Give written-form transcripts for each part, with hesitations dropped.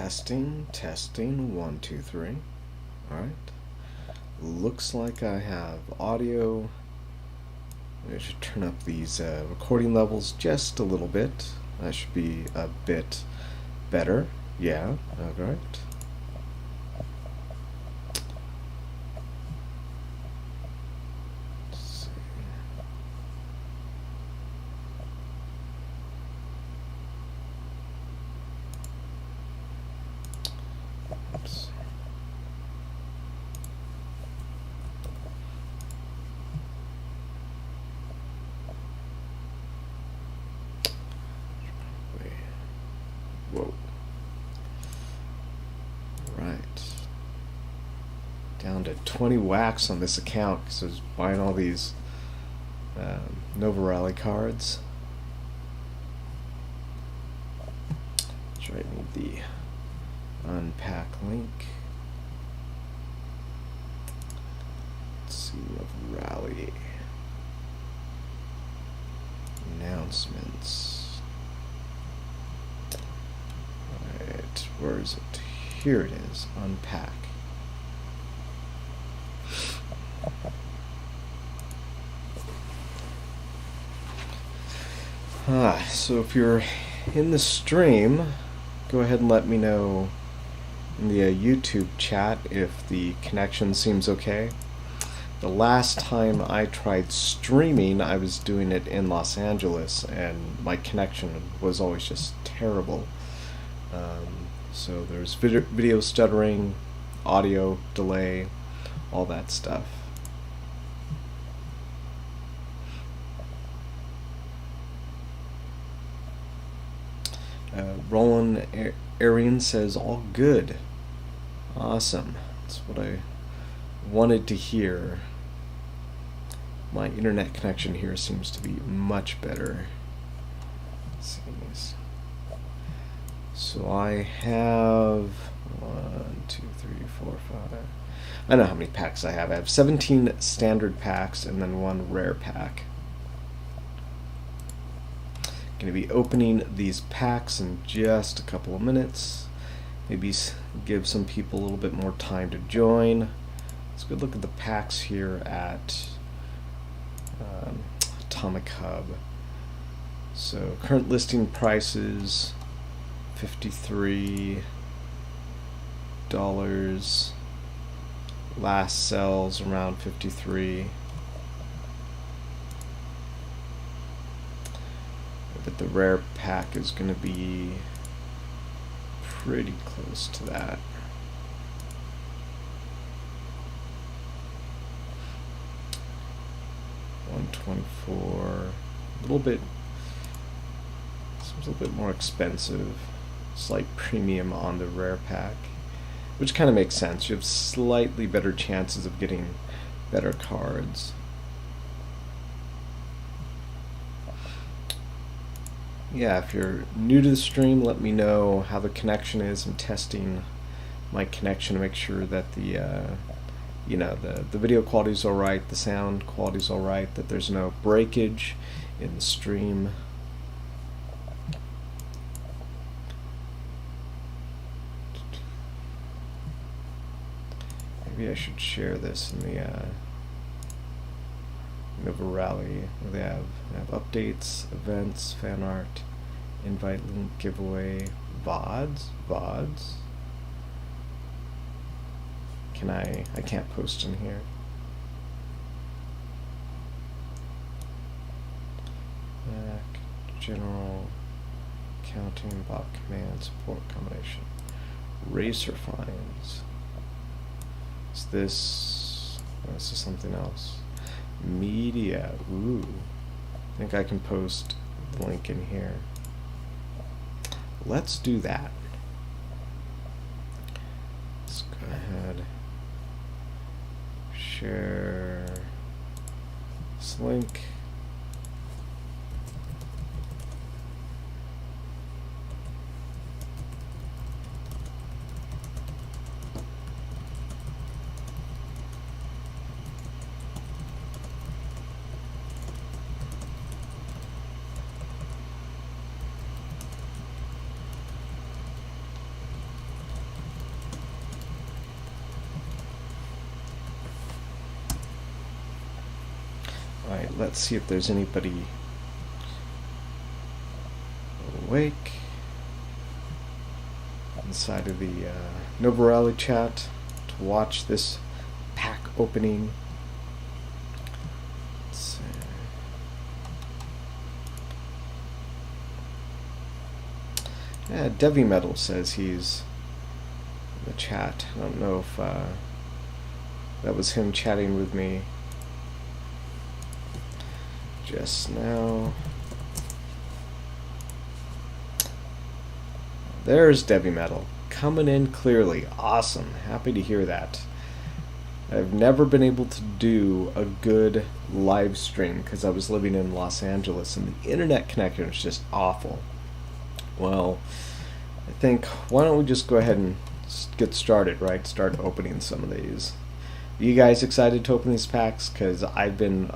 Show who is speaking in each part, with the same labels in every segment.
Speaker 1: Testing, testing, 1, 2, 3. Alright. Looks like I have audio. I should turn up these recording levels just a little bit. That should be a bit better. Yeah, alright. Whoa. Right. Down to 20 wax on this account because I was buying all these Nova Rally cards. That's right, I need the unpack link. Let's see, Nova Rally. Announcements. Where is it? Here it is. Unpack. So if you're in the stream, go ahead and let me know in the YouTube chat if the connection seems okay. The last time I tried streaming, I was doing it in Los Angeles, and my connection was always just terrible. So there's video stuttering, audio delay, all that stuff. Roland Arian says, all good. Awesome. That's what I wanted to hear. My internet connection here seems to be much better. Let's see. So I have 1, 2, 3, 4, 5. I know how many packs I have. I have 17 standard packs and then 1 rare pack. Going to be opening these packs in just a couple of minutes. Maybe give some people a little bit more time to join. Let's go look at the packs here at Atomic Hub. So current listing prices. $53. Last sells around 53. But the rare pack is going to be pretty close to that. $124. A little bit. Seems a little bit more expensive. Slight premium on the rare pack, which kind of makes sense. You have slightly better chances of getting better cards. Yeah, if you're new to the stream, let me know how the connection is. I'm testing my connection to make sure that the video quality is all right, the sound quality is all right, that there's no breakage in the stream. Maybe I should share this in the Nova Rally, where they have updates, events, fan art, invite link, giveaway, VODs. I can't post in here. Back, general, counting, bot command, support combination, racer fines. Is this? Oh, this is something else. Media. Ooh. I think I can post the link in here. Let's do that. Let's go ahead. Share this link. let's see if there's anybody awake inside of the Nova Rally chat to watch this pack opening. Let's see. Yeah, Devi Metal says he's in the chat. I don't know if that was him chatting with me just now. There's Devi Metal coming in clearly. Awesome. Happy to hear that. I've never been able to do a good live stream because I was living in Los Angeles and the internet connection is just awful. Well, I think, why don't we just go ahead and get started, right? Start opening some of these. Are you guys excited to open these packs? Because I've been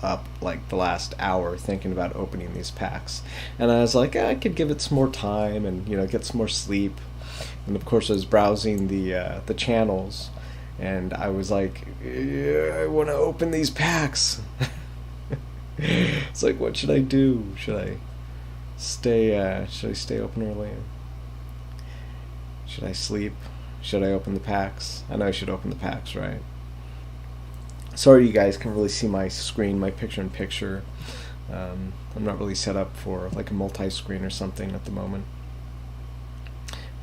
Speaker 1: up like the last hour thinking about opening these packs. And I was like, I could give it some more time and, you know, get some more sleep. And of course I was browsing the channels and I was like, yeah, I want to open these packs. It's like, what should I do? Should I stay open early? Should I sleep? Should I open the packs? I know I should open the packs, right? Sorry you guys can't really see my screen, my picture-in-picture. I'm not really set up for like a multi-screen or something at the moment.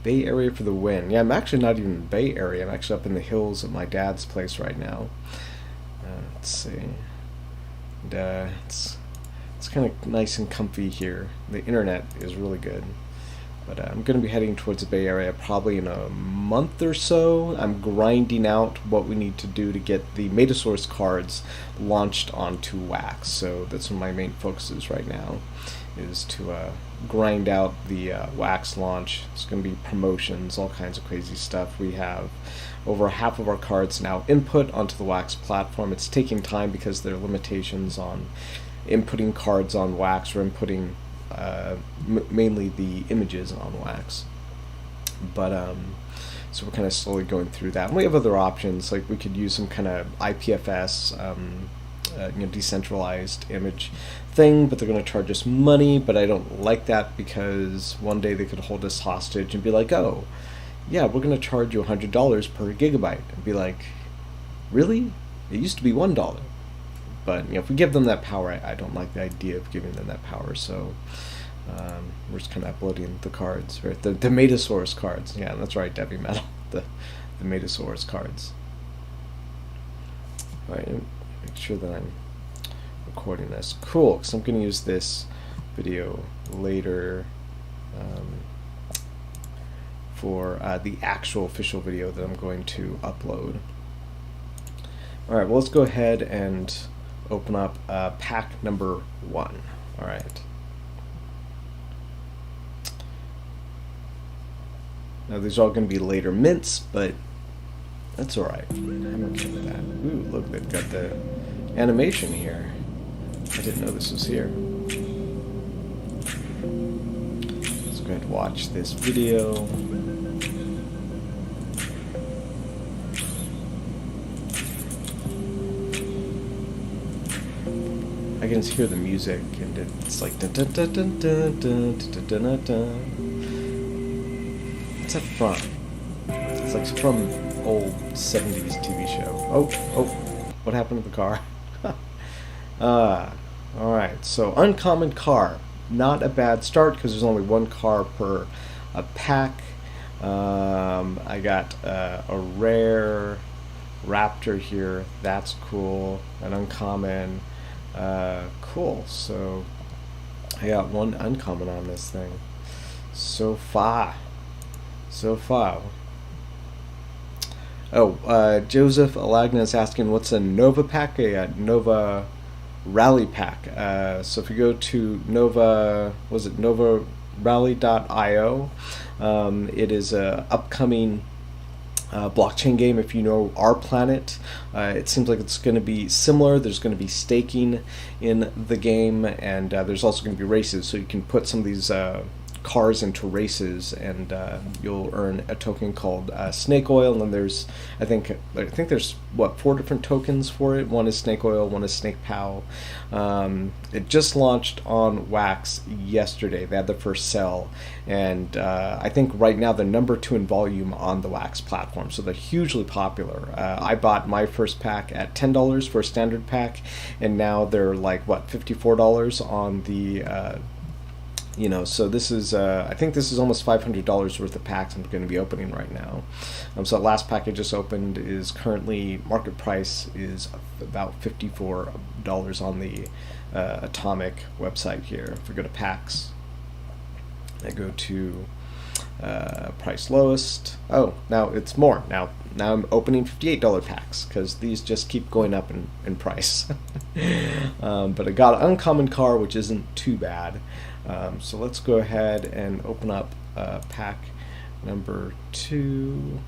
Speaker 1: Bay Area for the win. Yeah, I'm actually not even in the Bay Area. I'm actually up in the hills at my dad's place right now. Let's see. And, it's kind of nice and comfy here. The internet is really good. But I'm going to be heading towards the Bay Area probably in a month or so. I'm grinding out what we need to do to get the Metasaurus cards launched onto Wax. So that's one of my main focuses right now, is to grind out the Wax launch. It's going to be promotions, all kinds of crazy stuff. We have over half of our cards now input onto the Wax platform. It's taking time because there are limitations on inputting cards on Wax or inputting mainly the images on Wax, but so we're kind of slowly going through that. And we have other options, like we could use some kind of IPFS, decentralized image thing, but they're going to charge us money. But I don't like that because one day they could hold us hostage and be like, oh, yeah, we're going to charge you $100 per gigabyte, and be like, really? It used to be $1. But if we give them that power, I don't like the idea of giving them that power. So we're just kind of uploading the cards, right? The Metasaurus cards. Yeah, that's right, Debbie Metal. The Metasaurus cards. All right, make sure that I'm recording this. Cool, because I'm going to use this video later for the actual official video that I'm going to upload. All right, well, let's go ahead and open up pack number 1. All right. Now these are all going to be later mints, but that's all right. I'm okay with that. Ooh, look, they've got the animation here. I didn't know this was here. Let's go ahead and watch this video. I can just hear the music, and it's like dun dun dun dun dun dun dun dun dun dun. What's that from? It's like from old 70s TV show. Oh, what happened to the car? Alright, so uncommon car. Not a bad start because there's only one car per a pack. I got a rare Raptor here. That's cool. An uncommon. Cool. So I got one uncommon on this thing. So far. Oh, Joseph Alagna is asking what's a Nova pack? A Nova Rally pack. So if you go to novarally.io, it is a upcoming blockchain game. If you know Our Planet, it seems like it's going to be similar. There's going to be staking in the game, and there's also going to be races, so you can put some of these cars into races, and you'll earn a token called Snake Oil. And then there's, I think there's what, 4 different tokens for it. One is Snake Oil, one is Snake Pow. It just launched on Wax yesterday. They had the first sell, and I think right now they're number 2 in volume on the Wax platform, so they're hugely popular. I bought my first pack at $10 for a standard pack, and now they're like what, $54 on the so this is I think this is almost $500 worth of packs I'm going to be opening right now. So the last pack I just opened is currently, market price is about $54 on the Atomic website here. If we go to packs, I go to price lowest. Oh, now it's more. Now I'm opening $58 packs because these just keep going up in price. But I got an uncommon car, which isn't too bad. So let's go ahead and open up pack number 2.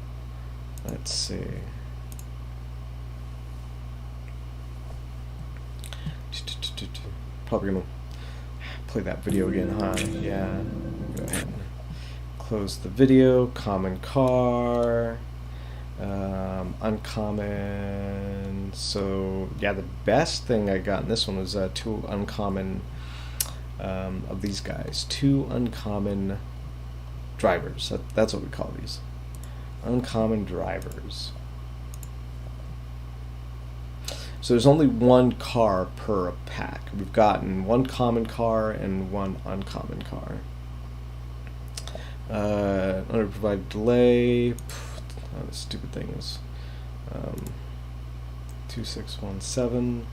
Speaker 1: Let's see. Probably gonna play that video again, huh? Yeah. Go ahead and close the video. Common car. Uncommon. So yeah, the best thing I got in this one was 2 uncommon of these guys. 2 uncommon drivers. That's what we call these. Uncommon drivers. So there's only 1 car per pack. We've gotten 1 common car and 1 uncommon car. Under provide delay. Oh, this stupid thing is 2617.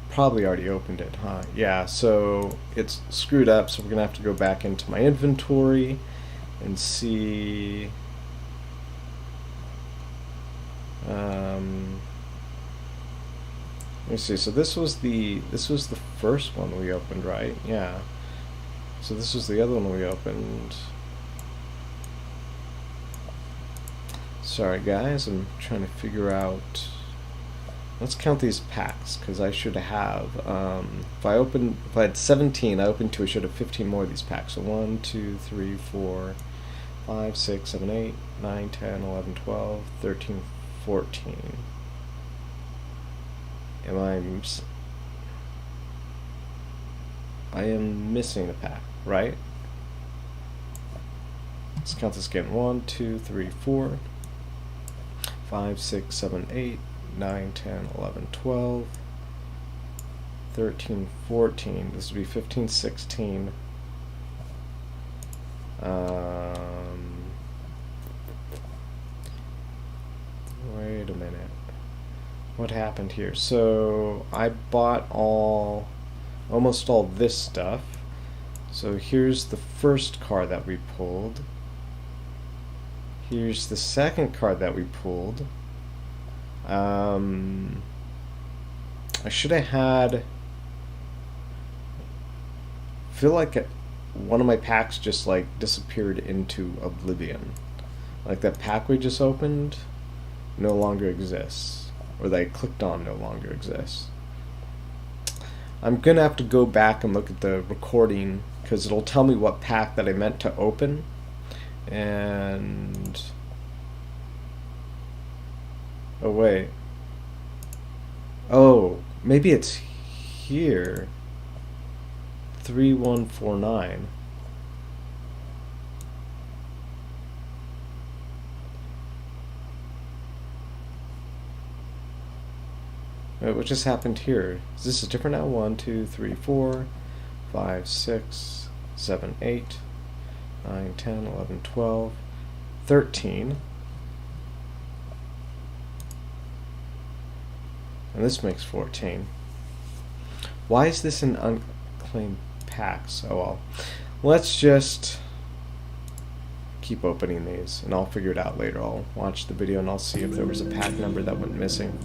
Speaker 1: Probably already opened it, huh? Yeah, so it's screwed up, so we're gonna have to go back into my inventory and see. Let me see. So this was the first one we opened, right? Yeah. So this was the other one we opened. Sorry guys, I'm trying to figure out. Let's count these packs, because I should have, if I had 17, I opened 2, I should have 15 more of these packs. So 1, 2, 3, 4, 5, 6, 7, 8, 9, 10, 11, 12, 13, 14. I am missing a pack, right? Let's count this again. 1, 2, 3, 4, 5, 6, 7, 8, 9, 10, 11, 12, 13, 14. This would be 15, 16. Wait a minute. What happened here? So I bought almost all this stuff. So here's the first card that we pulled. Here's the second card that we pulled. I should have had. I feel like one of my packs just like disappeared into oblivion. Like that pack we just opened no longer exists, or that I clicked on no longer exists. I'm gonna have to go back and look at the recording because it'll tell me what pack that I meant to open. And oh wait. Oh, maybe it's here. 3149. Wait, what just happened here? Is this different now? 1, 2, 3, 4, 5, 6, 7, 8, 9, 10, 11, 12, 13. And this makes 14. Why is this in unclaimed packs? Oh well. Let's just keep opening these and I'll figure it out later. I'll watch the video and I'll see if there was a pack number that went missing.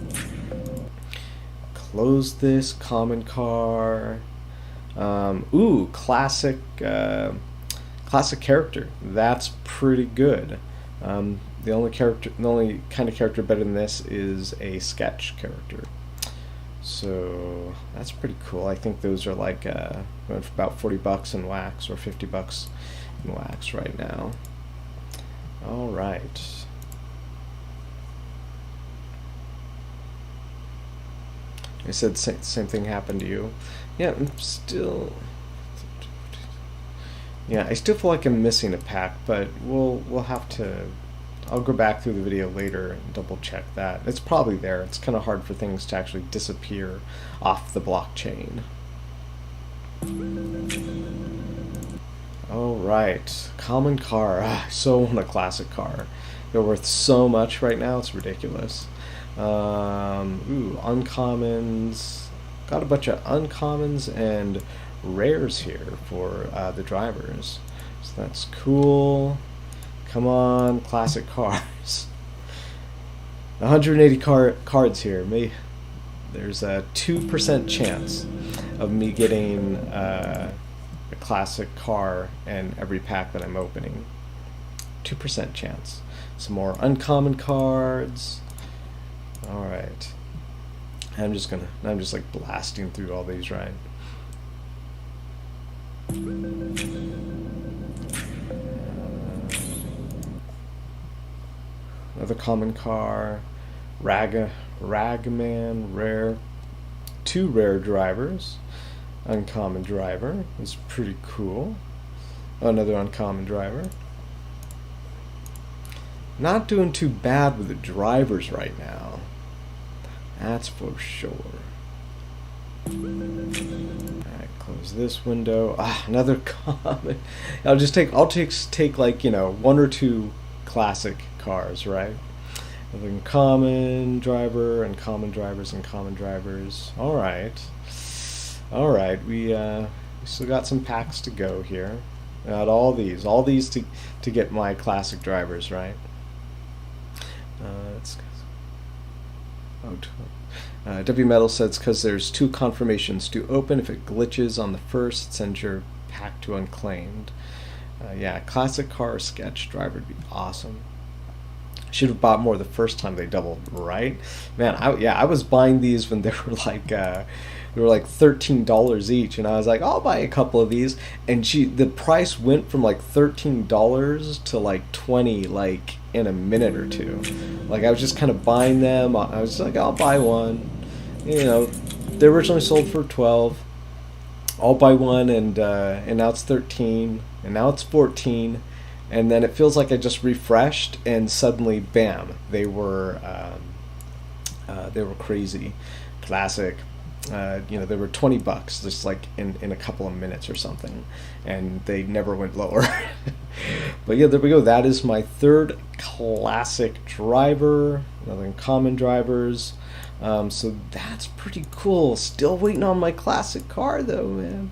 Speaker 1: Close this. Common car. Ooh, classic character. That's pretty good. The only kind of character better than this is a sketch character. So that's pretty cool. I think those are like going for about $40 in Wax or $50 and wax right now. All right. I said same thing happened to you. Yeah, I'm still. Yeah, I still feel like I'm missing a pack, but we'll have to. I'll go back through the video later and double check that. It's probably there. It's kind of hard for things to actually disappear off the blockchain. All right, common car. I so want a classic car. They're worth so much right now. It's ridiculous. Ooh, uncommons. Got a bunch of uncommons and rares here for the drivers. So that's cool. Come on, classic cars. 180 cards here. There's a 2% chance of me getting a classic car in every pack that I'm opening. 2% chance. Some more uncommon cards. All right. I'm just like blasting through all these, right? Another common car, Ragman, rare, 2 rare drivers, uncommon driver is pretty cool. Another uncommon driver. Not doing too bad with the drivers right now. That's for sure. Alright, close this window. Another common. I'll take like, 1 or 2 classic cars, right? Common driver and common drivers and common drivers. All right, we still got some packs to go here. Not all these to get my classic drivers, right? W Metal says because there's 2 confirmations to open. If it glitches on the first, it sends your pack to unclaimed. Yeah, classic car sketch driver would be awesome. Should have bought more the first time they doubled, right? Man, I was buying these when they were like $13 each, and I was like, I'll buy a couple of these. And the price went from like $13 to like $20 like in a minute or two. Like I was just kind of buying them. I was like, I'll buy one. They originally sold for $12. I'll buy one, and now it's $13, and now it's $14. And then it feels like I just refreshed, and suddenly, bam! They were crazy, classic. They were $20, just like in a couple of minutes or something, and they never went lower. But yeah, there we go. That is my 3rd classic driver. Another common drivers. So that's pretty cool. Still waiting on my classic car, though, man.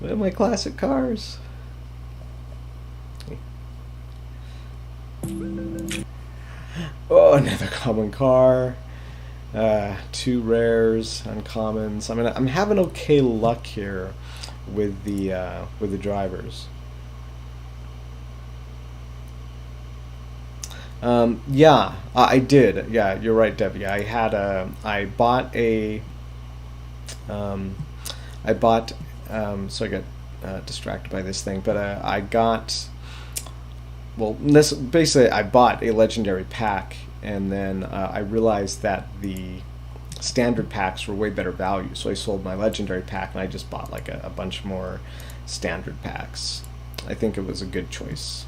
Speaker 1: What are my classic cars? Oh, another common car. 2 rares, uncommons. I mean, I'm having okay luck here with the drivers. Yeah, I did. Yeah, you're right, Debbie. I bought so I got distracted by this thing, but I got. Well, basically, I bought a legendary pack, and then I realized that the standard packs were way better value, so I sold my legendary pack, and I just bought like a bunch more standard packs. I think it was a good choice.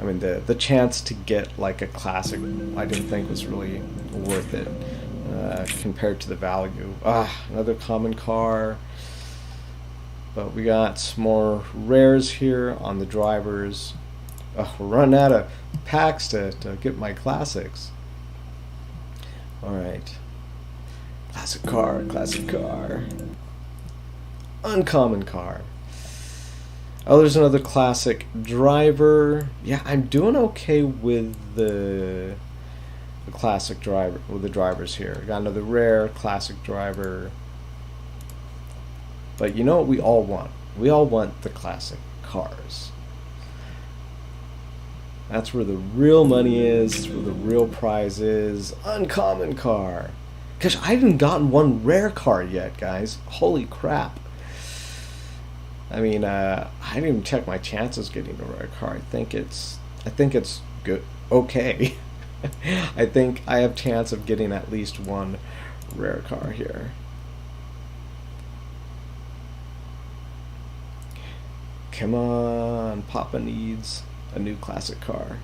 Speaker 1: I mean, the chance to get like a classic, I didn't think was really worth it compared to the value. Another common car. But we got some more rares here on the drivers. We're running out of packs to get my classics. Alright. Classic car. Uncommon car. Oh, there's another classic driver. Yeah, I'm doing okay with the classic driver, with the drivers here. Got another rare classic driver. But you know what we all want? We all want the classic cars. That's where the real money is. That's where the real prize is. Uncommon car. Gosh, I haven't gotten one rare car yet, guys. Holy crap. I mean, I didn't even check my chances getting a rare car. I think it's good. Okay. I think I have chance of getting at least one rare car here. Come on, Papa needs a new classic car.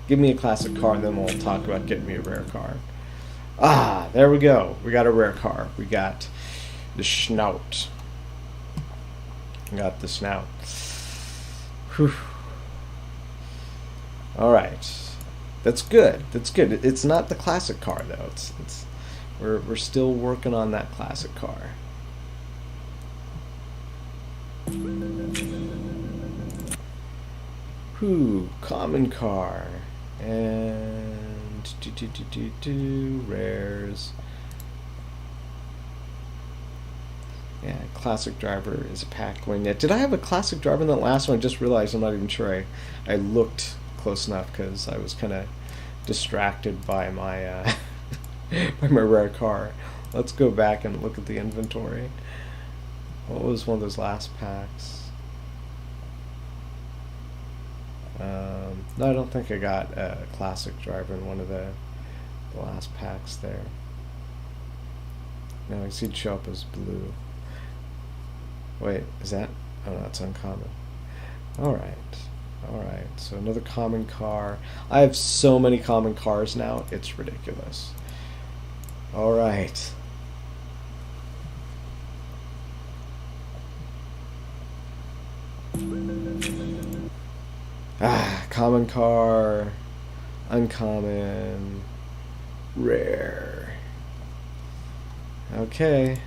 Speaker 1: Give me a classic car and then we'll talk about getting me a rare car. Ah, there we go. We got a rare car. We got the Snout. Got the Snout. Whew. Alright. That's good. That's good. It's not the classic car though. We're still working on that classic car. Whew, common car. And rares. Yeah, classic driver is a pack going yet. Did I have a classic driver in that last one? I just realized I'm not even sure I looked close enough because I was kind of distracted by my by my rare car. Let's go back and look at the inventory. What was one of those last packs? No, I don't think I got a classic driver in one of the last packs there. No, I see it show up as blue. Wait, is that? Oh, no, it's uncommon. Alright. Alright, so another common car. I have so many common cars now, it's ridiculous. Alright. Ah, common car, uncommon, rare. Okay.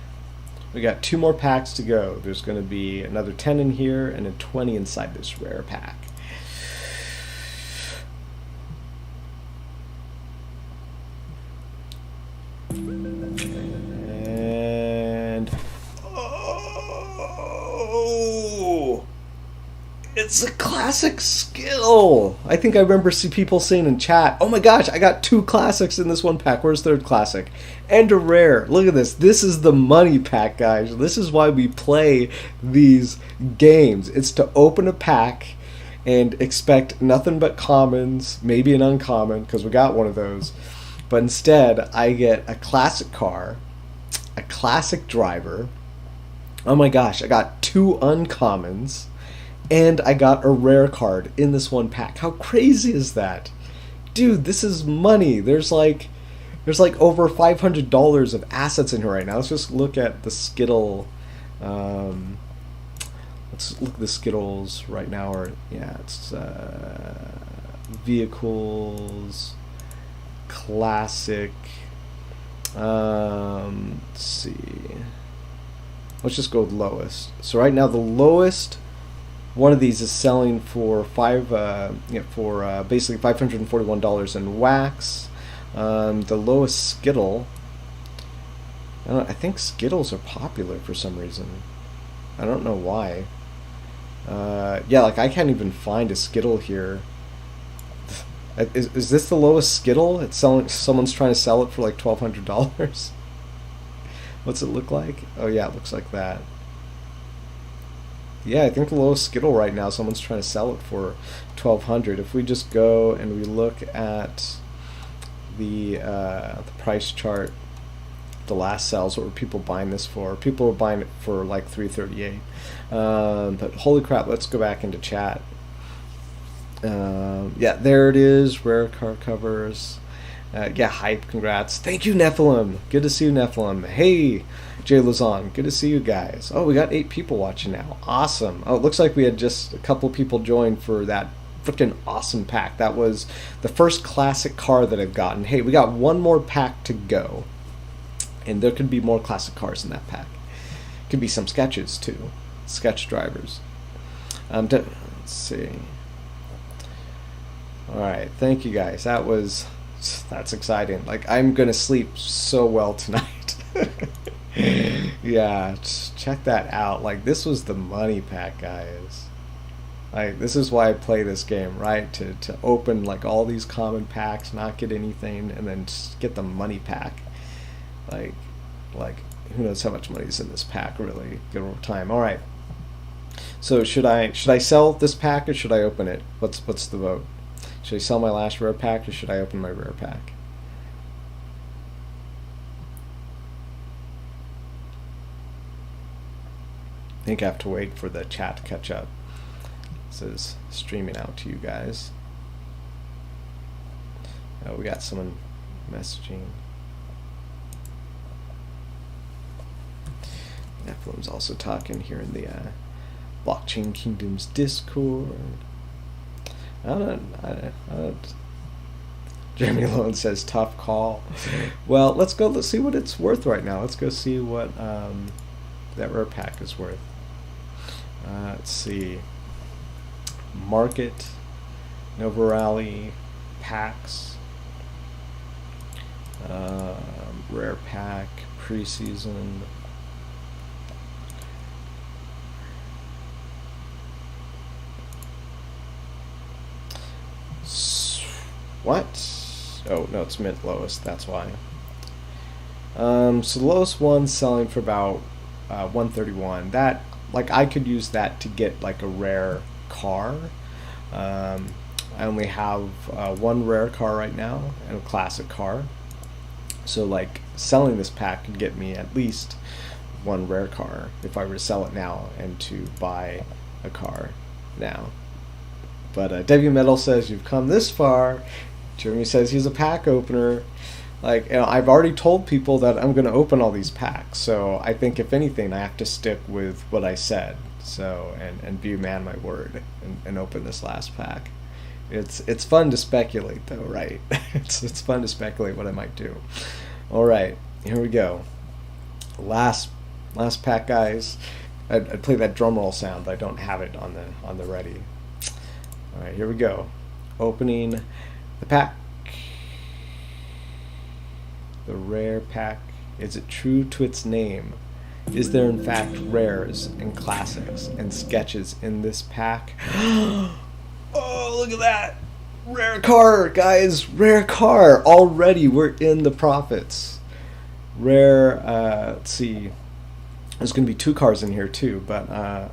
Speaker 1: We got 2 more packs to go. There's going to be another 10 in here and a 20 inside this rare pack. And oh, it's a classic skill. I think I remember people saying in chat, "Oh my gosh, I got 2 classics in this one pack. Where's third classic?" And a rare. Look at this. This is the money pack, guys. This is why we play these games. It's to open a pack and expect nothing but commons, maybe an uncommon, because we got one of those. But instead, I get a classic car, a classic driver. Oh my gosh, I got 2 uncommons, and I got a rare card in this one pack. How crazy is that? Dude, this is money. There's like over $500 of assets in here right now. Let's just look at the Skittle. Let's look at the Skittles right now. Or yeah, it's vehicles, classic. Let's see. Let's just go with lowest. So right now the lowest one of these is selling for basically $541 in wax. The lowest Skittle, I think Skittles are popular for some reason. I don't know why. Yeah, like I can't even find a Skittle here. Is this the lowest Skittle? It's selling. Someone's trying to sell it for like $1,200. What's it look like? Oh yeah, it looks like that. Yeah, I think the lowest Skittle right now, someone's trying to sell it for $1,200. If we just go and we look at the price chart, the last sales, what were people buying this for? People were buying it for like $338. But holy crap, let's go back into chat. Yeah, there it is. Rare car covers. Yeah, hype. Congrats. Thank you, Nephilim. Good to see you, Nephilim. Hey, Jay Lazon. Good to see you guys. Oh, we got 8 people watching now. Awesome. Oh, it looks like we had just a couple people join for that freaking awesome pack. That was the first classic car that I've gotten. Hey, we got 1 more pack to go. And there could be more classic cars in that pack. Could be some sketches, too. Sketch drivers. Let's see. Alright, thank you guys. That's exciting. Like, I'm gonna sleep so well tonight. Yeah, check that out. Like, this was the money pack, guys. Like, this is why I play this game, right? To open like all these common packs, not get anything, and then just get the money pack. Like who knows how much money is in this pack, really. Good over time. Alright. So should I sell this pack or should I open it? What's the vote? Should I sell my last rare pack or should I open my rare pack? I think I have to wait for the chat to catch up. This is streaming out to you guys. Oh, we got someone messaging. Nephilim's also talking here in the Blockchain Kingdoms Discord. I don't. Jeremy Lone says tough call. Well, let's see what it's worth right now. Let's go see what that rare pack is worth. Let's see. Market, Nova Rally, packs, rare pack, preseason. What? Oh, no, it's mint lowest, that's why. So the lowest one's selling for about 131. That, like, I could use that to get like a rare car. I only have one rare car right now and a classic car. So like selling this pack could get me at least one rare car if I were to sell it now and to buy a car now. But W Metal says you've come this far. Jeremy says he's a pack opener. Like, you know, I've already told people that I'm going to open all these packs. So I think if anything, I have to stick with what I said. So and be a man my word and open this last pack. It's fun to speculate though, right? it's fun to speculate what I might do. All right, here we go. Last pack, guys. I'd play that drum roll sound, but I don't have it on the ready. All right, here we go. Opening the pack. The rare pack. Is it true to its name? Is there in fact rares and classics and sketches in this pack? Oh, look at that! Rare car, guys! Rare car! Already we're in the profits. Rare, let's see. There's going to be 2 cars in here too, but,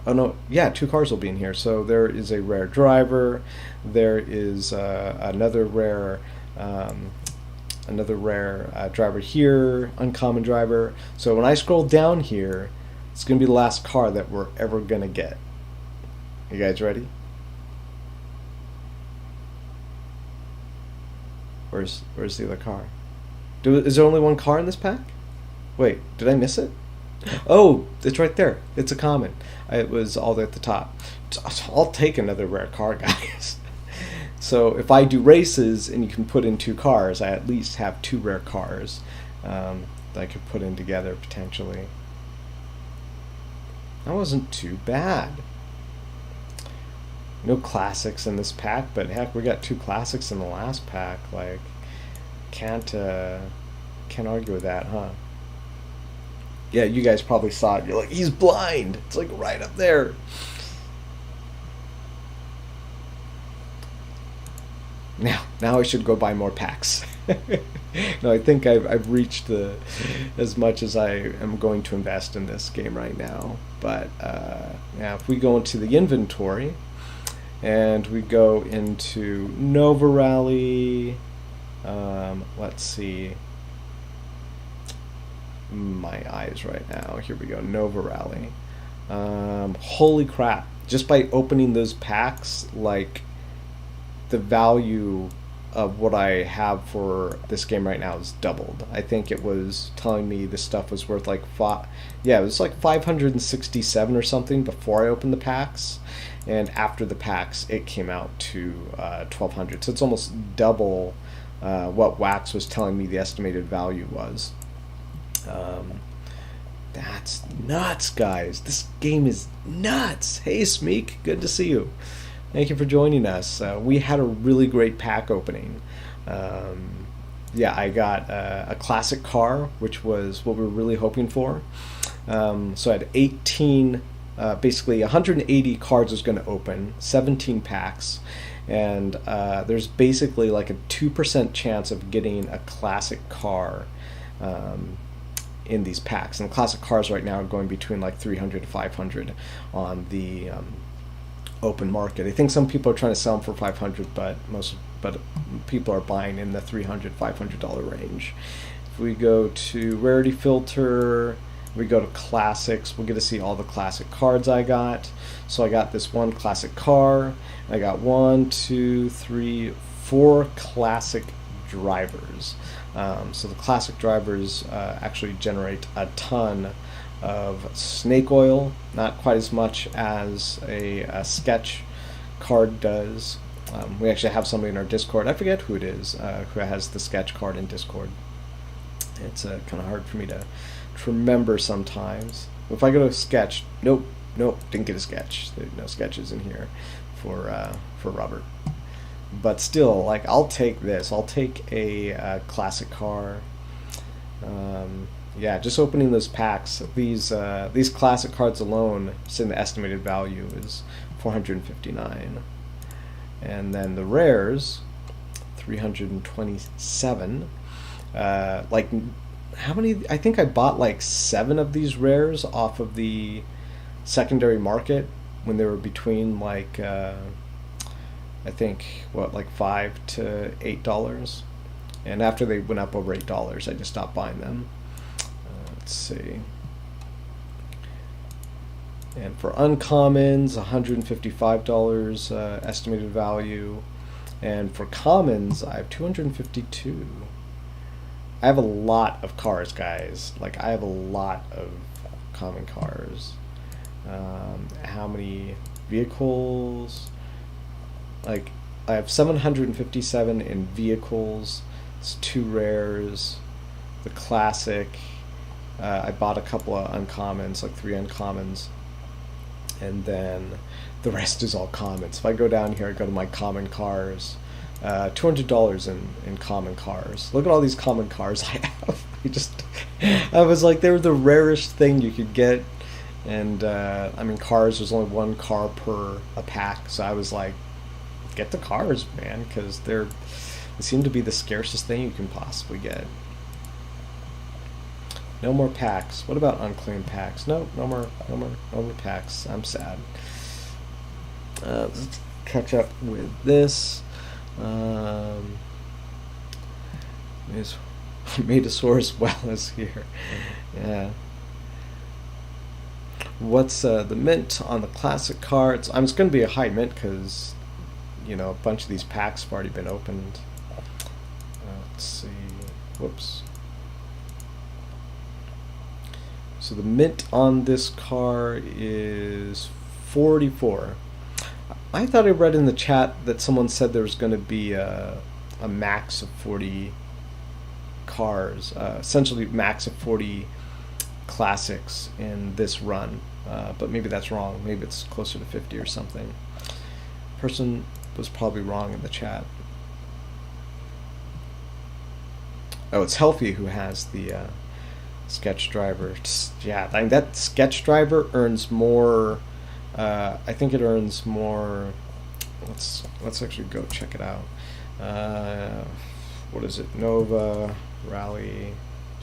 Speaker 1: oh no, yeah, 2 cars will be in here. So there is a rare driver. There is another rare driver here, uncommon driver. So when I scroll down here, it's going to be the last car that we're ever going to get. You guys ready? Where's the other car? Is there only one car in this pack? Wait, did I miss it? Oh, it's right there. It's a common. It was all at the top. I'll take another rare car, guys. So if I do races and you can put in 2 cars, I at least have 2 rare cars that I could put in together potentially. That wasn't too bad. No classics in this pack, but heck, we got 2 classics in the last pack. Like, can't argue with that, huh? Yeah, you guys probably saw it. You're like, he's blind. It's like right up there. Now I should go buy more packs. No, I think I've reached as much as I am going to invest in this game right now. But yeah, if we go into the inventory and we go into Nova Rally, let's see. My eyes right now. Here we go. Nova Rally. Holy crap! Just by opening those packs, like, the value of what I have for this game right now is doubled. I think it was telling me this stuff was worth like it was like 567 or something before I opened the packs, and after the packs it came out to 1200. So it's almost double what Wax was telling me the estimated value was. That's nuts, guys. This game is nuts. Hey, Smeek, good to see you. Thank you for joining us. We had a really great pack opening. Yeah, I got a classic car, which was what we were really hoping for. So I had 18, basically 180 cards was going to open, 17 packs, and there's basically like a 2% chance of getting a classic car in these packs. And the classic cars right now are going between like 300 to 500 on the open market. I think some people are trying to sell them for 500, but people are buying in the $300, $500 range. If we go to rarity filter, we go to classics, we'll get to see all the classic cards I got. So I got this one classic car. I got 1, 2, 3, 4 classic drivers. So the classic drivers actually generate a ton of snake oil, not quite as much as a sketch card does. We actually have somebody in our Discord, I forget who it is, who has the sketch card in Discord. It's kind of hard for me to remember sometimes. If I go to sketch, nope, didn't get a sketch. There's no sketches in here for Robert. But still, like, I'll take this. I'll take a classic car. Yeah, just opening those packs. These classic cards alone, saying the estimated value is 459, and then the rares, 327. Like, how many? I think I bought like 7 of these rares off of the secondary market when they were between like I think like $5 to $8, and after they went up over $8, I just stopped buying them. Let's see. And for uncommons, $155 estimated value, and for commons, I have 252. I have a lot of cars, guys. Like, I have a lot of common cars. How many vehicles? Like, I have 757 in vehicles. It's 2 rares. The classic. I bought a couple of uncommons, like 3 uncommons. And then the rest is all commons. If I go down here, I go to my common cars. $200 in common cars. Look at all these common cars I have. I was like, they were the rarest thing you could get. And I mean, cars, there's only 1 car per a pack. So I was like, get the cars, man, because they seem to be the scarcest thing you can possibly get. No more packs. What about unclaimed packs? No more packs. I'm sad. Let's catch up with this. Metasaurus well is here. Yeah. What's the mint on the classic cards? It's going to be a high mint because, you know, a bunch of these packs have already been opened. Let's see. Whoops. So the mint on this car is 44. I thought I read in the chat that someone said there was going to be a max of 40 cars, essentially max of 40 classics in this run, but maybe that's wrong. Maybe it's closer to 50 or something. Person was probably wrong in the chat. Oh, it's Healthy who has the sketch driver. Yeah, I mean, that sketch driver earns more. I think it earns more. Let's actually go check it out. What is it? Nova Rally.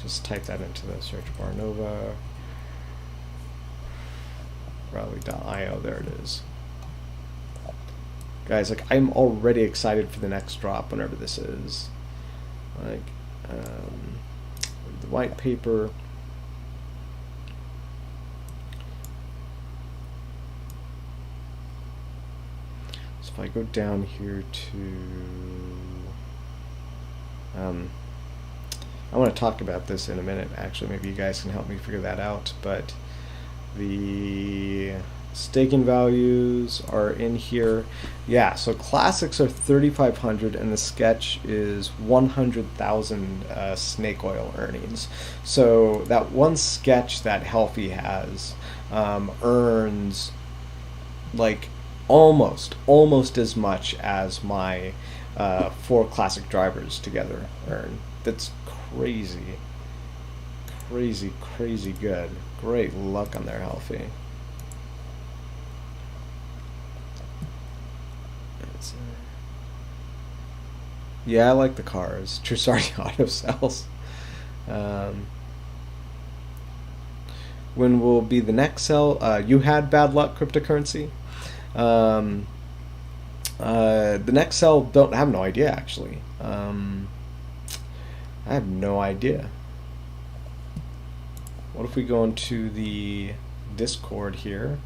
Speaker 1: Just type that into the search bar. Nova Rally.io. There it is. Guys, like, I'm already excited for the next drop, whenever this is. Like, the white paper. So if I go down here to, I want to talk about this in a minute. Actually, maybe you guys can help me figure that out. But the staking values are in here. Yeah, so classics are 3,500 and the sketch is 100,000 snake oil earnings. So that one sketch that Healthy has earns like almost as much as my 4 classic drivers together earn. That's crazy good. Great luck on their Healthy. Yeah, I like the cars. True, sorry, auto sells. when will be the next sell? You had bad luck, cryptocurrency. The next sell, don't have no idea actually. I have no idea. What if we go into the Discord here?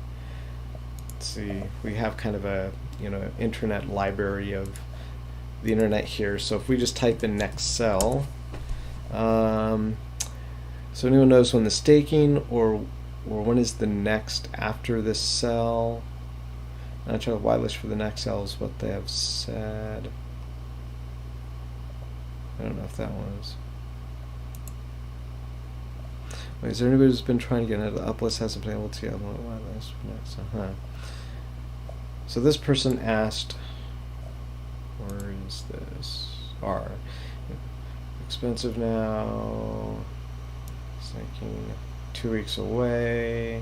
Speaker 1: Let's see. We have kind of a internet library of the internet here. So if we just type in next sell, so anyone knows when the staking or when is the next after this sell? Not sure the whitelist for the next sell is what they have said. I don't know if that was. Wait, is there anybody who's been trying to get into the uplist hasn't been able to get whitelist for next? So this person asked, where is this? R. Expensive now. Thinking 2 weeks away.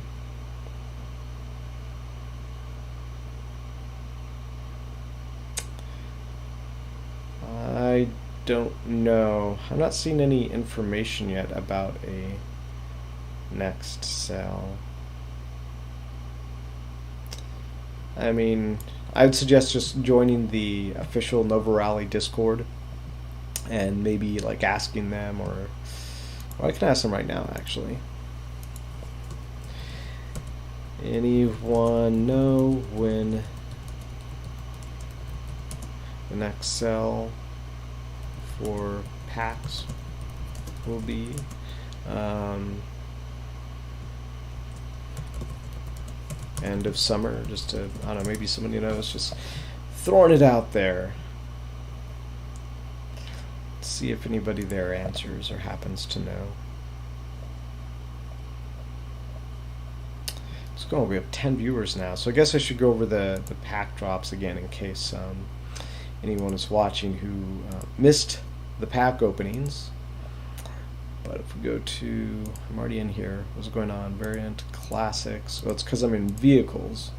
Speaker 1: I don't know. I'm not seeing any information yet about a next sell. I mean, I would suggest just joining the official Nova Rally Discord and maybe like asking them, or I can ask them right now actually. Anyone know when the next sell for packs will be? End of summer, just to, I don't know, maybe somebody knows, just throwing it out there. Let's see if anybody there answers or happens to know. Let's go, we have 10 viewers now, so I guess I should go over the pack drops again in case anyone is watching who missed the pack openings. But if we go to, I'm already in here, what's going on? Variant, classics. Well, it's because I'm in vehicles.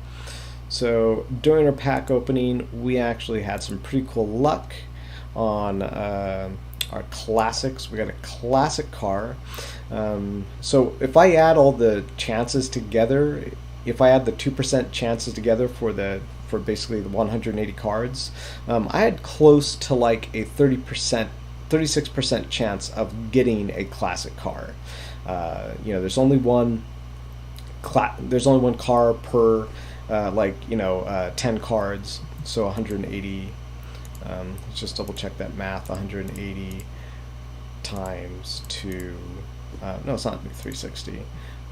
Speaker 1: So during our pack opening, we actually had some pretty cool luck on our classics. We got a classic car. So if I add all the chances together, if I add the 2% chances together for basically the 180 cards, I had close to like a 36% chance of getting a classic car. There's only one car per 10 cards, so 180. Let's just double check that math. 180 times 2. No, it's not 360.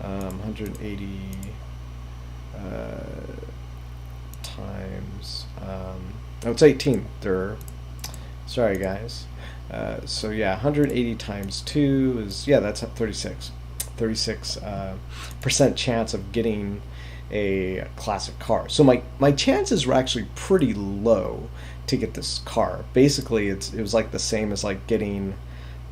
Speaker 1: 180 times. No, it's 18. Sorry, guys. So yeah, 180 times 2 is, yeah, that's 36% chance of getting a classic car. So my chances were actually pretty low to get this car. Basically, it was like the same as like getting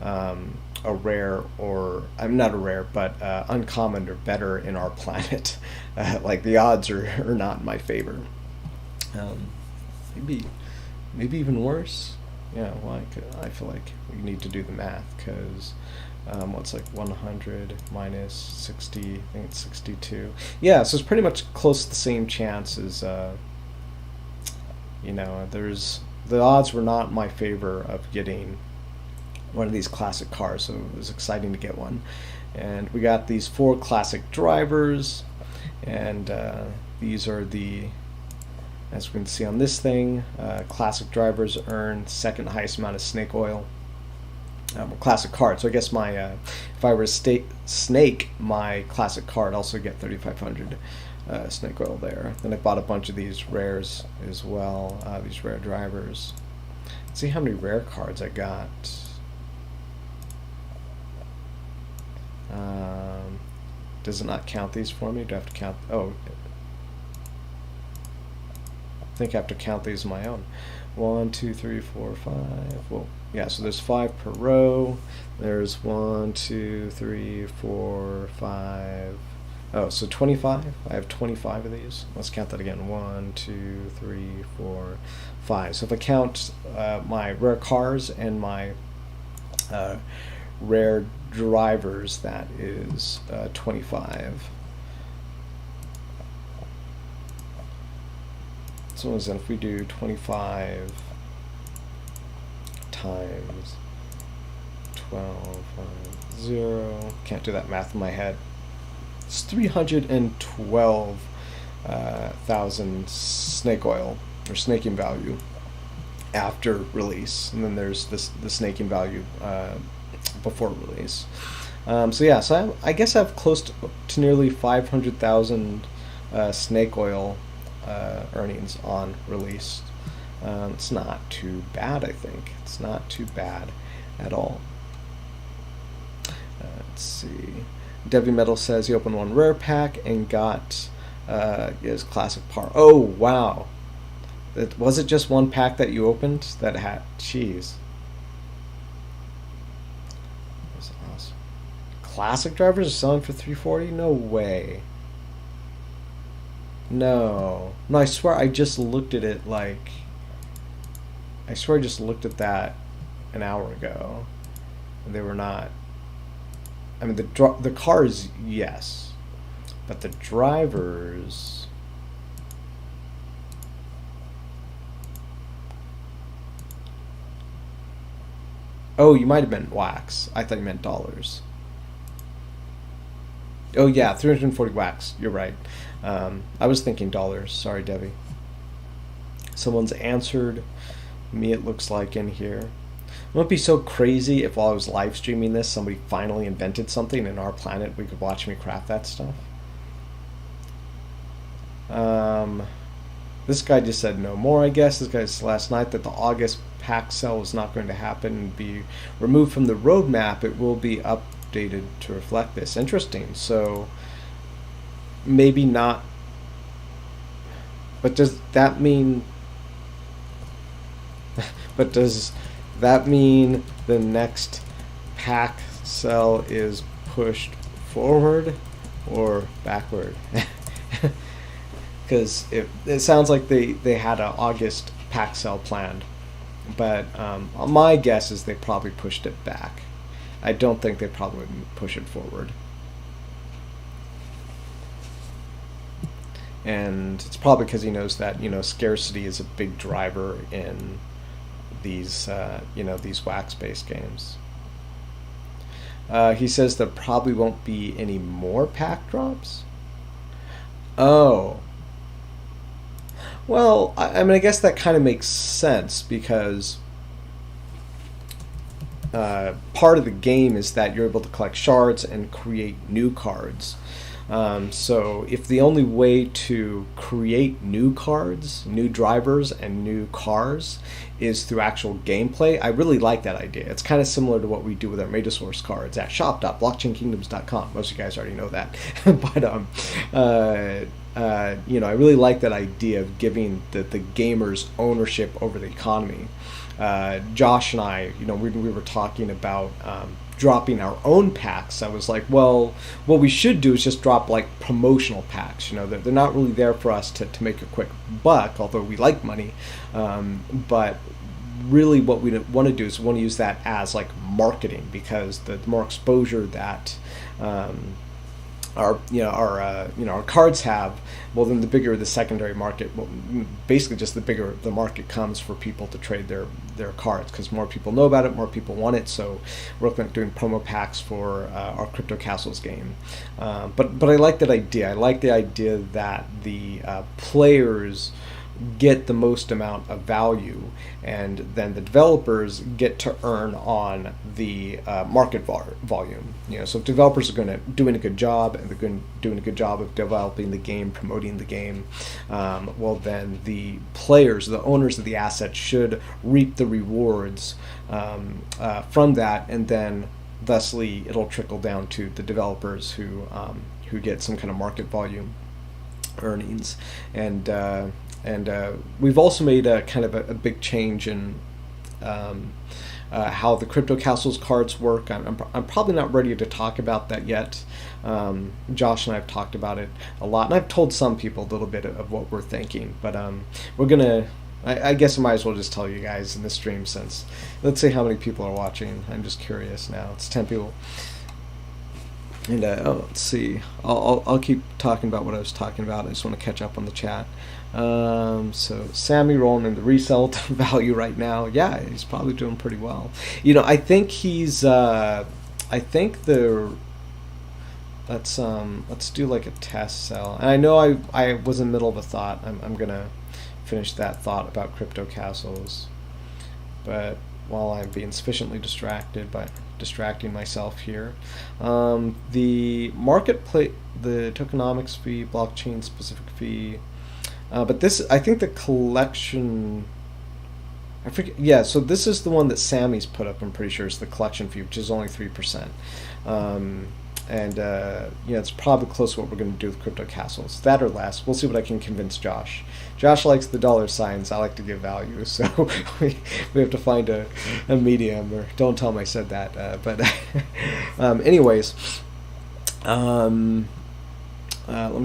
Speaker 1: a rare, or I'm not a rare, but uncommon or better in our planet. Like the odds are not in my favor. Maybe even worse. Yeah, well, I feel like we need to do the math, because what's like 100 minus 60, I think it's 62. Yeah, so it's pretty much close to the same chance as, the odds were not in my favor of getting one of these classic cars, so it was exciting to get one. And we got these 4 classic drivers, and these are the, as we can see on this thing, classic drivers earn second highest amount of snake oil. Classic card. So I guess my if I were to snake my classic card, I'd also get 3,500 snake oil there. Then I bought a bunch of these rares as well. These rare drivers. Let's see how many rare cards I got. Does it not count these for me? Do I have to count? Oh. I think I have to count these on my own. 1, 2, 3, 4, 5. Well, yeah, so there's 5 per row. There's 1, 2, 3, 4, 5. Oh, so 25. I have 25 of these. Let's count that again. 1, 2, 3, 4, 5. So if I count my rare cars and my rare drivers, that is 25. So if we do 25 times 12, 0, can't do that math in my head. It's 312,000 snake oil or snaking value after release, and then there's the snaking value before release. So yeah, so I guess I have close to nearly 500,000 snake oil earnings on release. It's not too bad, I think. It's not too bad at all. Let's see. Devi Metal says he opened one rare pack and got his classic par. Oh, wow. Was it just one pack that you opened that had? Jeez. That's awesome. Classic drivers are selling for 340? No way. No. No, I swear I just looked at it like... I swear I just looked at that an hour ago. And they were not... I mean, the cars, yes. But the drivers... Oh, you might have meant wax. I thought you meant dollars. Oh, yeah, 340 wax. You're right. I was thinking dollars. Sorry, Debbie. Someone's answered me, it looks like, in here. It wouldn't be so crazy if while I was live streaming this, somebody finally invented something in our planet we could watch me craft that stuff. This guy just said no more, I guess. This guy said last night that the August pack sale was not going to happen and be removed from the roadmap. It will be updated to reflect this. Interesting. So maybe not. But does that mean... But does that mean the next pack sell is pushed forward or backward? Because it sounds like they had an August pack sell planned, but my guess is they probably pushed it back. I don't think they probably push it forward. And it's probably because he knows that, you know, scarcity is a big driver in these these wax-based games. He says there probably won't be any more pack drops. Oh. Well, I mean, I guess that kind of makes sense because part of the game is that you're able to collect shards and create new cards. So if the only way to create new cards, new drivers, and new cars is through actual gameplay, I really like that idea. It's kind of similar to what we do with our Metasource cards at shop.blockchainkingdoms.com. Most of you guys already know that. But I really like that idea of giving the gamers ownership over the economy. Josh and I, we were talking about dropping our own packs. I was like, well, what we should do is just drop like promotional packs. They're not really there for us to make a quick buck, although we like money. But really what we want to do is we want to use that as like marketing, because the more exposure that our cards have, well, then the bigger the secondary market, well, basically just the bigger the market comes for people to trade their cards, because more people know about it, more people want it. So we're looking at doing promo packs for our Crypto Castles game. But I like that idea. I like the idea that the players get the most amount of value, and then the developers get to earn on the market volume. So if developers are doing a good job, and they're doing a good job of developing the game, promoting the game, well, then the players, the owners of the asset, should reap the rewards from that, and then thusly it'll trickle down to the developers who get some kind of market volume earnings. And we've also made a kind of a big change in how the Crypto Castles cards work. I'm probably not ready to talk about that yet. Josh and I have talked about it a lot, and I've told some people a little bit of what we're thinking. But we're gonna. I guess I might as well just tell you guys in the stream, since let's see how many people are watching. I'm just curious now. It's 10 people. And let's see. I'll keep talking about what I was talking about. I just want to catch up on the chat. So Sammy rolling in the resale value right now. Yeah, he's probably doing pretty well. I think he's. I think the. Let's do like a test sell. And I know I was in the middle of a thought. I'm gonna finish that thought about crypto castles, but while I'm being sufficiently distracted by distracting myself here, the marketplace, the tokenomics fee, blockchain specific fee, but this, I think the collection, I forget. Yeah, so this is the one that Sammy's put up. I'm pretty sure is the collection fee, which is only 3%. And it's probably close to what we're going to do with crypto castles. That or less. We'll see what I can convince Josh. Josh likes the dollar signs. I like to give value, so we have to find a medium. Or don't tell him I said that. But anyways, let me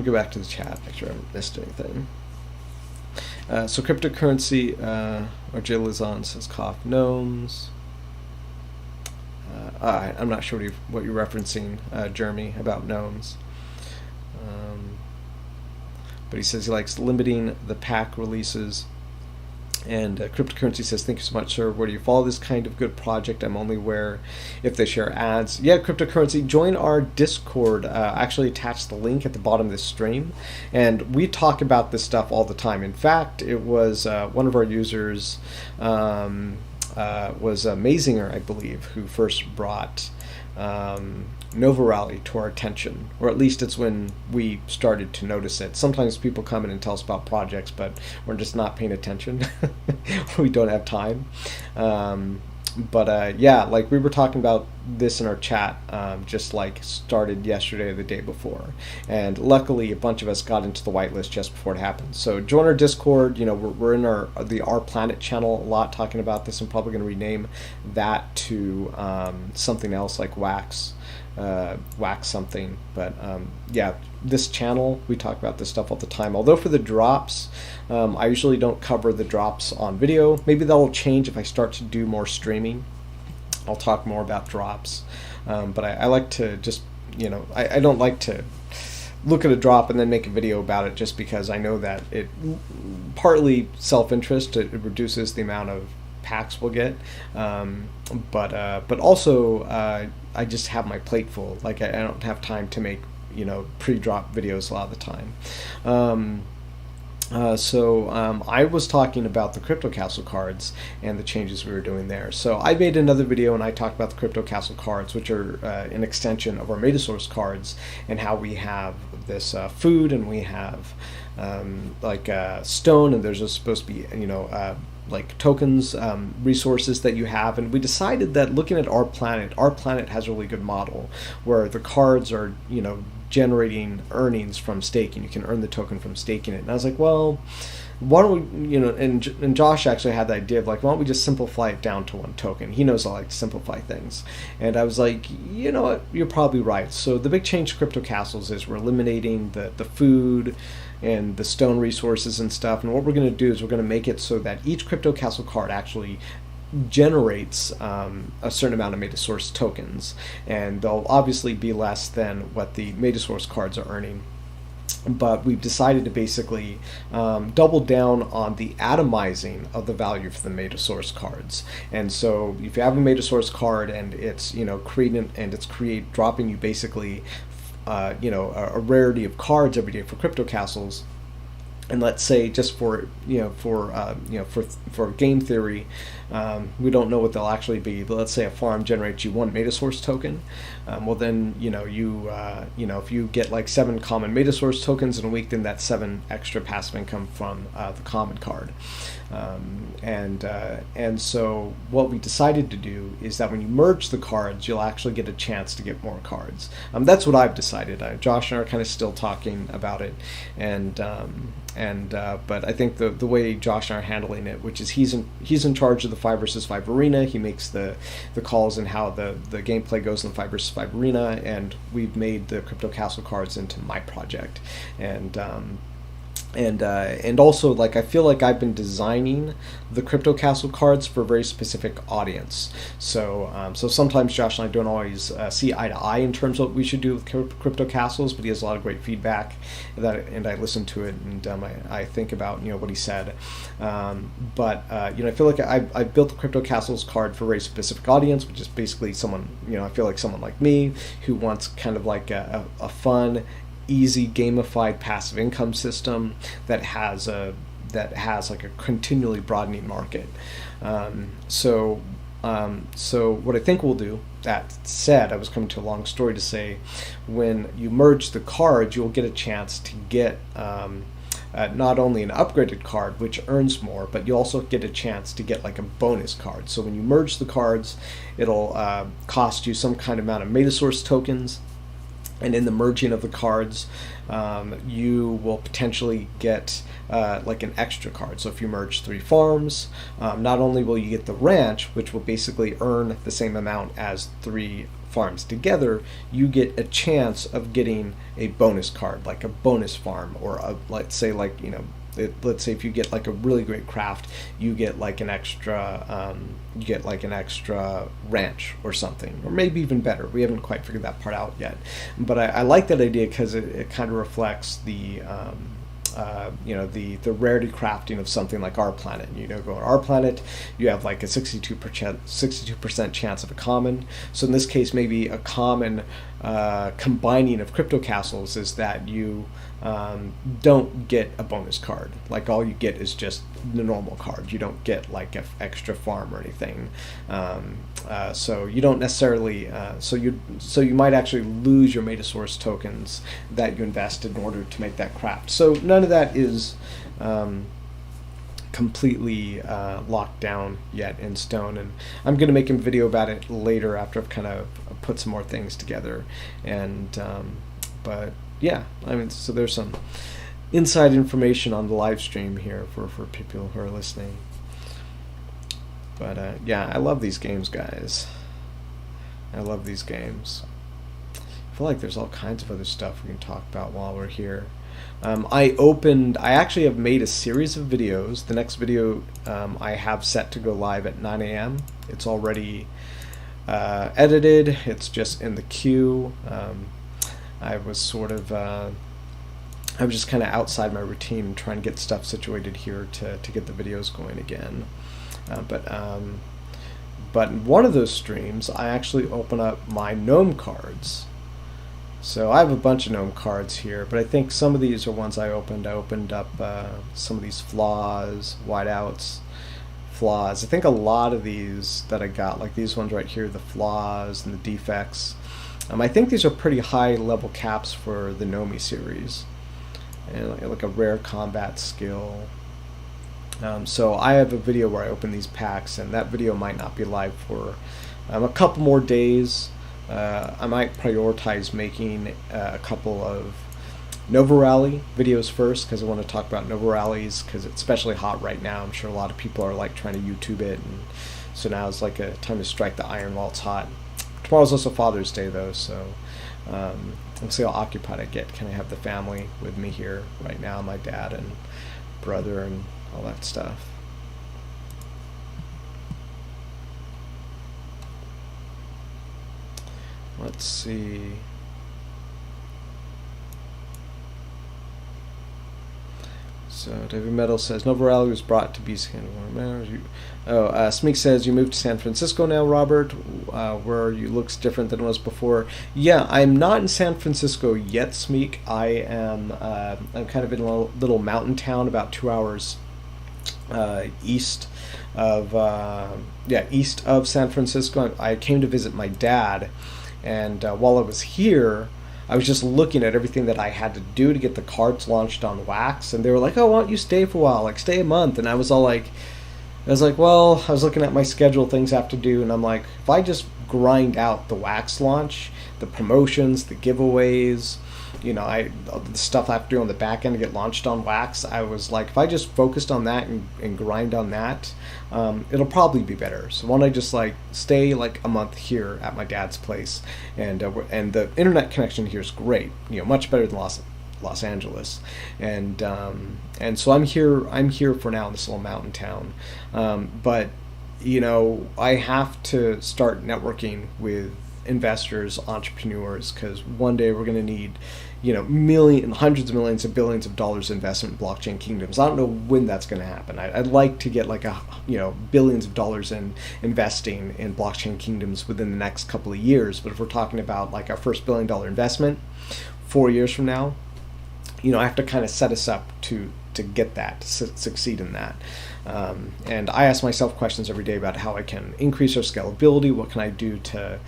Speaker 1: go back to the chat. Make sure I haven't missed anything. So cryptocurrency, or Jay Lizon says cough gnomes. I'm not sure what you're referencing, Jeremy, about gnomes. But he says he likes limiting the pack releases. And cryptocurrency says, thank you so much, sir. Where do you follow this kind of good project? I'm only aware if they share ads. Yeah, cryptocurrency, join our Discord. Actually attach the link at the bottom of this stream. And we talk about this stuff all the time. In fact, it was one of our users, was Mazinger, I believe, who first brought Nova Rally to our attention, or at least it's when we started to notice it. Sometimes people come in and tell us about projects, but we're just not paying attention. We don't have time. But yeah, like we were talking about this in our chat, just like started yesterday or the day before, and luckily a bunch of us got into the whitelist just before it happened. So join our Discord. We're in the Our Planet channel a lot talking about this. I'm probably going to rename that to something else like Wax something. But yeah, this channel, we talk about this stuff all the time. Although for the drops, I usually don't cover the drops on video. Maybe that will change if I start to do more streaming. I'll talk more about drops. But I like to just, I don't like to look at a drop and then make a video about it, just because I know that it, partly self-interest, it reduces the amount of packs we'll get, but also I just have my plate full. Like I don't have time to make pre-drop videos a lot of the time. So I was talking about the Crypto Castle cards and the changes we were doing there. So I made another video and I talked about the Crypto Castle cards, which are an extension of our Metasource cards, and how we have this food, and we have like stone, and there's supposed to be like tokens, resources that you have. And we decided that looking at Our Planet has a really good model where the cards are generating earnings from staking. You can earn the token from staking it. And I was like, well, why don't we, and Josh actually had the idea of like, why don't we just simplify it down to one token? He knows I like to simplify things. And I was like, you know what, you're probably right. So the big change to Crypto Castles is we're eliminating the food and the stone resources and stuff. And what we're going to do is we're going to make it so that each Crypto Castle card actually generates a certain amount of Metasource tokens, and they'll obviously be less than what the Metasource cards are earning. But we've decided to basically double down on the atomizing of the value for the Metasource cards. And so if you have a Metasource card and it's creating, and it's dropping you basically a rarity of cards every day for Crypto Castles. And let's say, just for game theory, we don't know what they'll actually be, but let's say a farm generates you one Metasource token. Well, then if you get like 7 common Metasource tokens in a week, then that's 7 extra passive income from the common card. And so what we decided to do is that when you merge the cards, you'll actually get a chance to get more cards. That's what I've decided. Josh and I are kind of still talking about it, but I think the way Josh and I are handling it, which is he's in charge of the 5 versus 5 arena. He makes the calls and how the gameplay goes in the 5 versus 5 arena, and we've made the Crypto Castle cards into my project. And And also, like, I feel like I've been designing the Crypto Castle cards for a very specific audience. So sometimes Josh and I don't always see eye to eye in terms of what we should do with Crypto Castles, but he has a lot of great feedback and I listen to it, and I think about what he said. I feel like I built the Crypto Castles card for a very specific audience, which is basically someone, I feel like someone like me who wants kind of like a fun, easy gamified passive income system that has like a continually broadening market. So what I think we'll do, that said, I was coming to a long story to say, when you merge the cards, you'll get a chance to get not only an upgraded card, which earns more, but you also get a chance to get like a bonus card. So when you merge the cards, it'll cost you some kind of amount of Metasource tokens. And in the merging of the cards, you will potentially get like an extra card. So if you merge 3 farms, not only will you get the ranch, which will basically earn the same amount as 3 farms together, you get a chance of getting a bonus card, like a bonus farm, or let's say if you get like a really great craft, you get like an extra ranch or something, or maybe even better. We haven't quite figured that part out yet, but I like that idea because it kind of reflects the rarity crafting of something like Our Planet. Go on Our Planet, you have like a 62% chance of a common. So in this case, maybe a common combining of Crypto Castles is that you don't get a bonus card. Like, all you get is just the normal card. You don't get like an extra farm or anything. So you don't necessarily. So you might actually lose your Metasource tokens that you invested in order to make that craft. So none of that is completely locked down yet in stone, and I'm going to make a video about it later after I've kind of put some more things together. And but yeah, so there's some inside information on the live stream here for people who are listening. But yeah, I love these games, guys. I love these games. I feel like there's all kinds of other stuff we can talk about while we're here. I actually have made a series of videos. The next video I have set to go live at 9 a.m. It's already edited. It's just in the queue. I was just kind of outside my routine, trying to get stuff situated here to get the videos going again. But in one of those streams, I actually open up my gnome cards. So I have a bunch of gnome cards here, but I think some of these are ones I opened. I opened up some of these flaws, whiteouts, flaws. I think a lot of these that I got, like these ones right here, the flaws and the defects, I think these are pretty high level caps for the Nomi series, and like a rare combat skill. So I have a video where I open these packs, and that video might not be live for a couple more days. I might prioritize making a couple of Nova Rally videos first, because I want to talk about Nova Rallies, because it's especially hot right now. I'm sure a lot of people are like trying to YouTube it, and so now is like a time to strike the iron while it's hot. Tomorrow's also Father's Day, though, so we'll see how occupied I get. Can I have the family with me here right now, my dad and brother and all that stuff. Let's see. So David Metal says Nova Rally was brought to BC. Smeek says you moved to San Francisco now, Robert. Where you looks different than it was before. Yeah, I'm not in San Francisco yet, Smeek. I am. I'm kind of in a little mountain town about 2 hours east of San Francisco. I came to visit my dad, and while I was here, I was just looking at everything that I had to do to get the cards launched on Wax, and they were like, "Oh, why don't you stay for a while? Like, stay a month." And I was like, well, I was looking at my schedule, things I have to do, and I'm like, if I just grind out the Wax launch, the promotions, the giveaways, the stuff I have to do on the back end to get launched on Wax, I was like, if I just focused on that and grind on that, it'll probably be better. So why don't I just like stay like a month here at my dad's place, and the internet connection here is great, much better than Los Angeles, and so I'm here. I'm here for now in this little mountain town, but I have to start networking with investors, entrepreneurs, because one day we're going to need, hundreds of millions of billions of dollars investment in blockchain kingdoms. I don't know when that's going to happen. I'd like to get like billions of dollars in investing in blockchain kingdoms within the next couple of years. But if we're talking about like our first $1 billion investment 4 years from now, I have to kind of set us up to get that, to succeed in that. And I ask myself questions every day about how I can increase our scalability. What can I do to,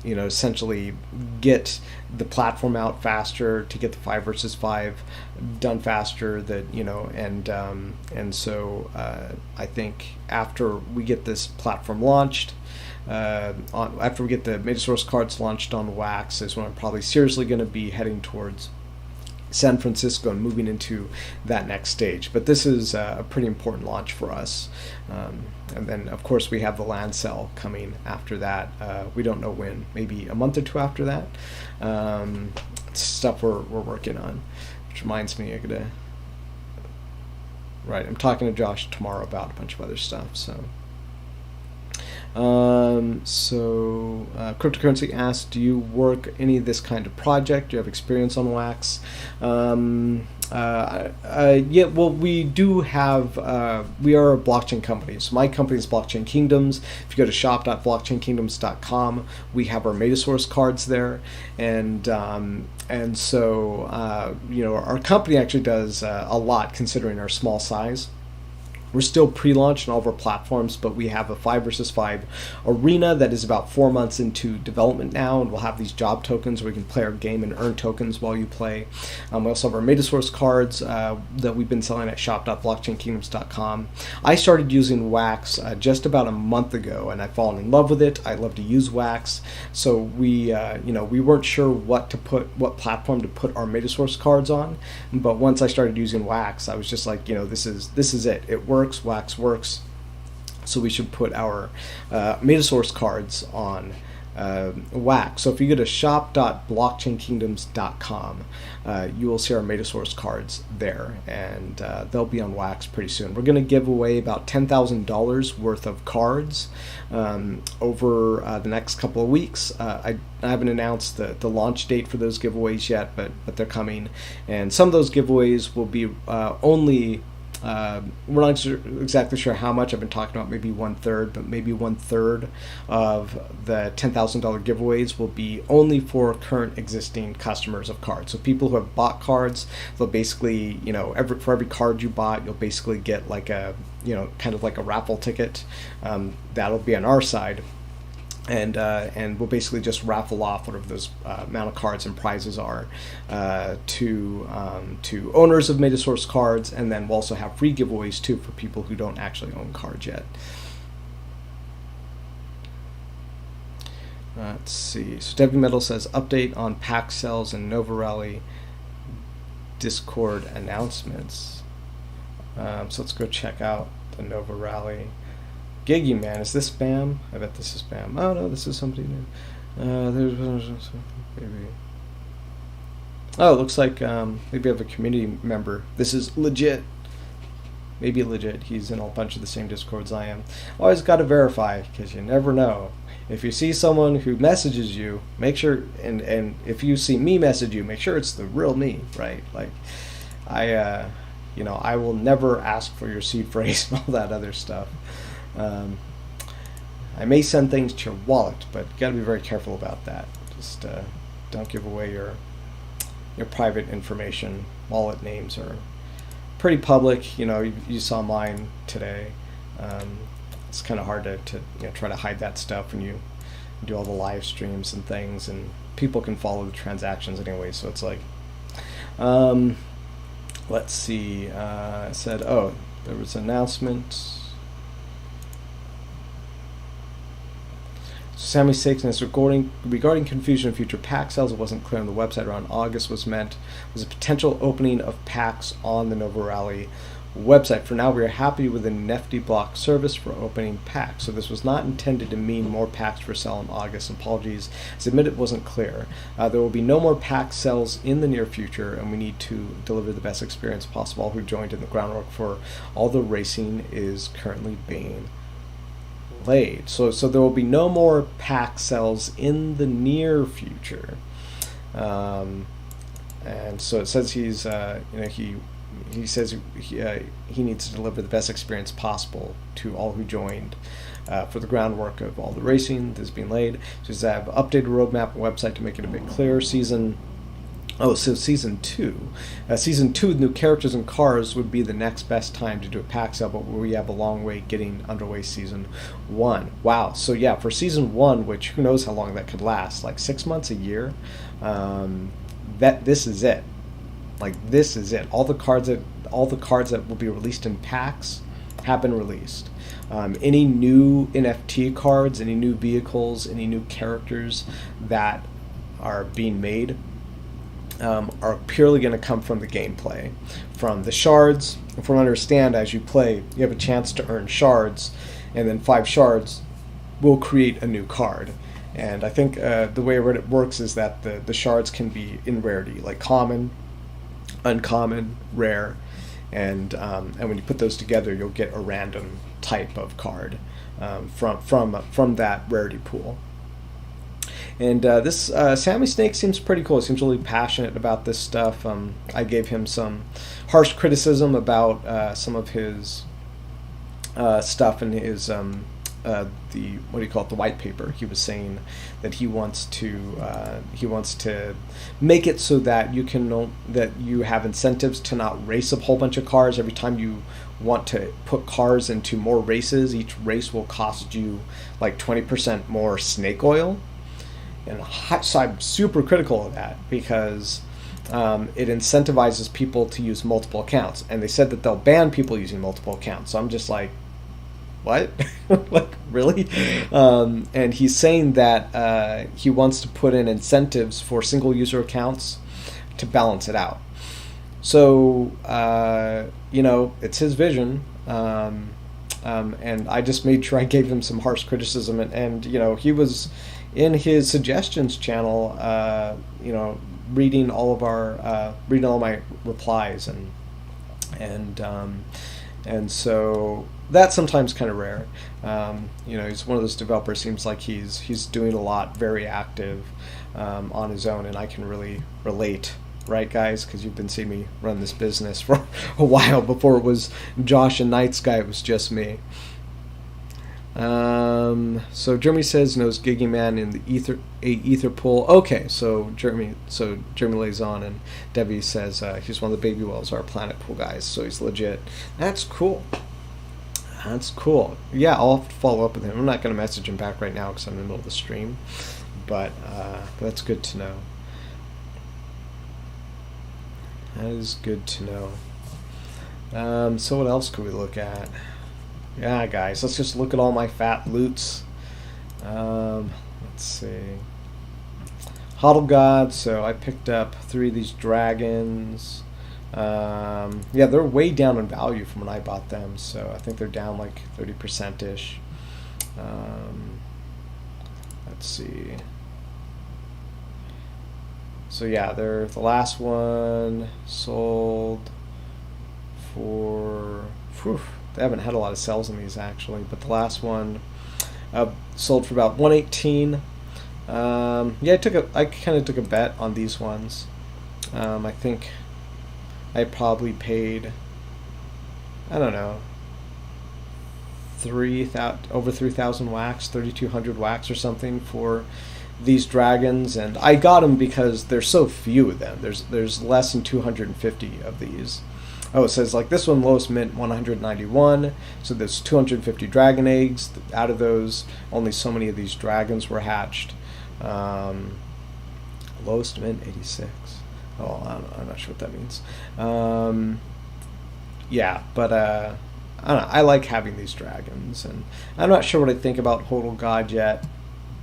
Speaker 1: essentially get the platform out faster, to get the 5 versus 5 done faster. And so I think after we get this platform launched, after we get the Metasource cards launched on Wax, is when I'm probably seriously going to be heading towards San Francisco and moving into that next stage. But this is a pretty important launch for us. And then, of course, we have the land sale coming after that. We don't know when, maybe a month or two after that. It's stuff we're working on, which reminds me, I'm talking to Josh tomorrow about a bunch of other stuff. So Cryptocurrency asks, do you work any of this kind of project? Do you have experience on Wax? Yeah, well, we do have, we are a blockchain company. So my company is Blockchain Kingdoms. If you go to shop.blockchainkingdoms.com, we have our Metasource cards there. And so, our company actually does a lot considering our small size. We're still pre-launch on all of our platforms, but we have a 5 versus 5 arena that is about 4 months into development now, and we'll have these job tokens where you can play our game and earn tokens while you play. We also have our Metasource cards that we've been selling at shop.blockchainkingdoms.com. I started using Wax just about a month ago, and I've fallen in love with it. I love to use Wax. So we weren't sure what platform to put our Metasource cards on, but once I started using Wax, I was just like, this is it. It works. Wax works, so we should put our Metasource cards on Wax. So if you go to shop.blockchainkingdoms.com, you will see our Metasource cards there, and they'll be on Wax pretty soon. We're going to give away about $10,000 worth of cards over the next couple of weeks. I haven't announced the launch date for those giveaways yet, but they're coming, and some of those giveaways will be only we're not exactly sure how much. I've been talking about maybe 1/3, but maybe 1/3 of the $10,000 giveaways will be only for current existing customers of cards. So people who have bought cards, they'll basically, for every card you bought, you'll basically get like a, kind of like a raffle ticket. That'll be on our side. And we'll basically just raffle off whatever those amount of cards and prizes are to owners of Metasource cards, and then we'll also have free giveaways too for people who don't actually own cards yet. Let's see. So Debbie Metal says, update on Pax sales and Nova Rally Discord announcements. So let's go check out the Nova Rally. Giggy Man, is this spam? I bet this is spam. Oh no, this is somebody new. Maybe. Oh, it looks like maybe I have a community member. This is legit. Maybe legit. He's in a bunch of the same Discords I am. Always got to verify, because you never know. If you see someone who messages you, make sure, and if you see me message you, make sure it's the real me, right? Like, I will never ask for your seed phrase and all that other stuff. I may send things to your wallet, but you got to be very careful about that. Just don't give away your private information. Wallet names are pretty public. You saw mine today. It's kind of hard to try to hide that stuff when you do all the live streams and things, and people can follow the transactions anyway. So it's like, let's see. I said, there was an announcement. Sammy Sixon is regarding confusion of future Pax sales. It wasn't clear on the website around August was a potential opening of Pax on the Nova Rally website. For now, we are happy with the Nifty block service for opening packs. So this was not intended to mean more packs for sale in August. Apologies, as admit it wasn't clear. There will be no more pack sales in the near future, and we need to deliver the best experience possible. All who joined in the groundwork for all the racing is currently being laid. So there will be no more pack sales in the near future. And so it says he says he needs to deliver the best experience possible to all who joined for the groundwork of all the racing that's being laid. So he says, I have updated roadmap and website to make it a bit clearer. Season 2. Season 2 with new characters and cars would be the next best time to do a pack sale, but we have a long way getting underway Season 1. Wow. So yeah, for Season 1, which who knows how long that could last, like 6 months, a year, this is it. Like, this is it. All the cards that will be released in packs have been released. Any new NFT cards, any new vehicles, any new characters that are being made are purely going to come from the gameplay, from the shards. From what I understand, as you play, you have a chance to earn shards, and then 5 shards will create a new card. And I think the way it works is that the shards can be in rarity, like common, uncommon, rare, and when you put those together, you'll get a random type of card from that rarity pool. And this Sammy Snake seems pretty cool. He seems really passionate about this stuff. I gave him some harsh criticism about some of his stuff in his the white paper. He was saying that he wants to make it so that you have incentives to not race a whole bunch of cars. Every time you want to put cars into more races, each race will cost you like 20% more snake oil. And so I'm super critical of that because it incentivizes people to use multiple accounts. And they said that they'll ban people using multiple accounts. So I'm just like, what? Like, really? And he's saying that he wants to put in incentives for single user accounts to balance it out. So, it's his vision. And I just made sure I gave him some harsh criticism. And he was in his suggestions channel, reading all my replies. And so that's sometimes kind of rare. He's one of those developers. Seems like he's doing a lot, very active on his own, and I can really relate, right, guys? Because you've been seeing me run this business for a while. Before it was Josh and Night Sky, it was just me. So Jeremy says knows Giggy Man in the ether pool. Okay, so Jeremy lays on, and Debbie says he's one of the Baby Whales, our Planet Pool guys, so he's legit. That's cool. Yeah, I'll have to follow up with him. I'm not going to message him back right now because I'm in the middle of the stream, but that's good to know. That is good to know. So what else could we look at? Yeah, guys, let's just look at all my fat loots. Let's see. Hodl God, so I picked up 3 of these dragons. Yeah, they're way down in value from when I bought them, so I think they're down like 30%-ish. Let's see. So yeah, they're the last one sold for... They haven't had a lot of sales on these actually, but the last one sold for about 118. Yeah, I kind of took a bet on these ones. I think I probably paid, I don't know, over 3,000 wax, 3,200 wax or something for these dragons, and I got them because there's so few of them. There's less than 250 of these. Oh, it says like this one lowest mint 191, so there's 250 dragon eggs. Out of those, only so many of these dragons were hatched. Lowest mint 86. Oh, I'm not sure what that means. Yeah, but I don't know. I like having these dragons, and I'm not sure what I think about Hodl God yet,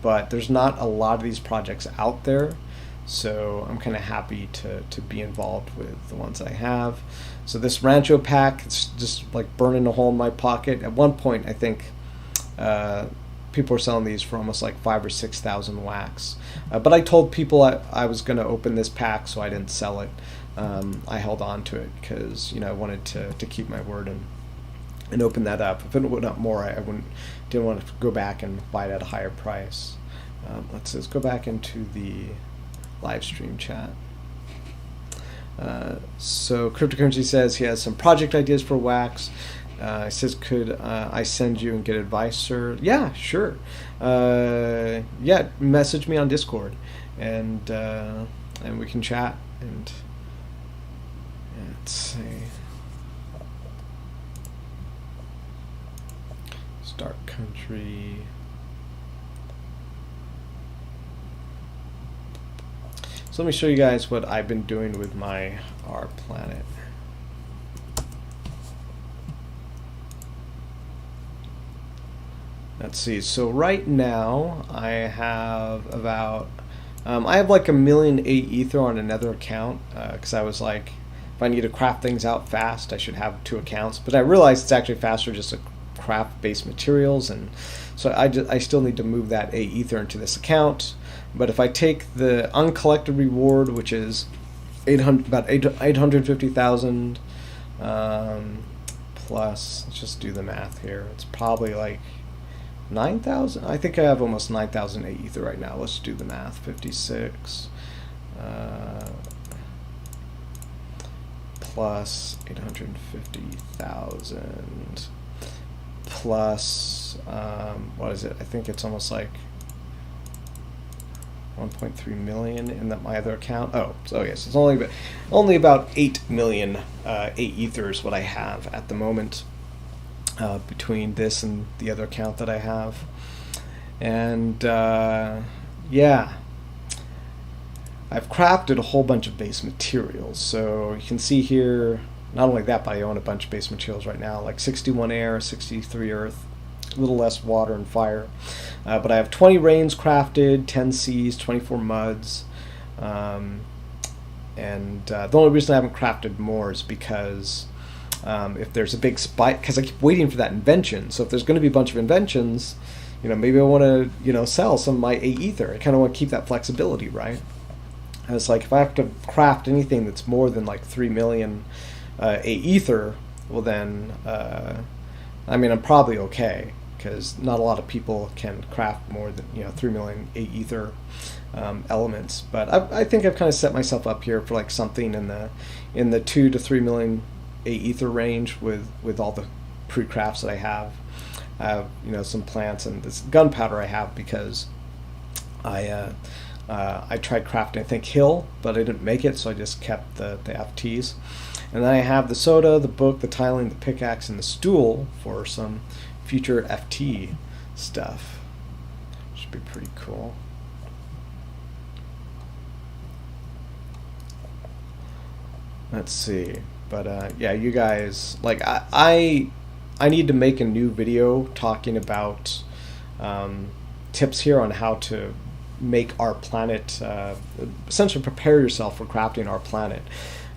Speaker 1: but there's not a lot of these projects out there, So I'm kind of happy to be involved with the ones I have. So this Rancho pack, it's just like burning a hole in my pocket. At one point, I think people were selling these for almost like 5,000 or 6,000 wax. But I told people I was going to open this pack, so I didn't sell it. I held on to it because I wanted to keep my word and open that up. If it went up more, I didn't want to go back and buy it at a higher price. Let's go back into the live stream chat. So Cryptocurrency says he has some project ideas for wax. He says, could I send you and get advice, sir? Yeah, sure. Yeah, message me on Discord, and we can chat. And let's see. Start country. So let me show you guys what I've been doing with my Our Planet. Let's see. So right now I have about I have like 1,000,000 A ether on another account because I was like, if I need to craft things out fast, I should have 2 accounts. But I realized it's actually faster just to craft base materials, and so I still need to move that A ether into this account. But if I take the uncollected reward, which is about 850,000 plus, let's just do the math here. It's probably like 9,000. I think I have almost 9,000 A ether right now. Let's do the math. 56 plus 850,000 plus what is it? I think it's almost like 1.3 million in my other account. Oh, so yes, it's only about 8 million A ethers what I have at the moment between this and the other account that I have. And yeah, I've crafted a whole bunch of base materials. So you can see here, not only that, but I own a bunch of base materials right now, like 61 air, 63 earth, a little less water and fire. But I have 20 rains crafted, 10 seas, 24 muds. And the only reason I haven't crafted more is because if there's a big spike, because I keep waiting for that invention. So if there's going to be a bunch of inventions, maybe I want to, sell some of my A ether. I kind of want to keep that flexibility, right? And it's like if I have to craft anything that's more than like 3 million A ether, well then, I'm probably okay, because not a lot of people can craft more than 3 million A ether elements. But I think I've kind of set myself up here for like something in the 2 to 3 million A ether range with all the pre-crafts that I have. I have some plants and this gunpowder I have because I tried crafting, I think, Hill, but I didn't make it, so I just kept the FTs. And then I have the soda, the book, the tiling, the pickaxe, and the stool for some future FT stuff. Should be pretty cool. Let's see. But yeah, you guys, like, I need to make a new video talking about tips here on how to make Our Planet, essentially prepare yourself for crafting Our Planet.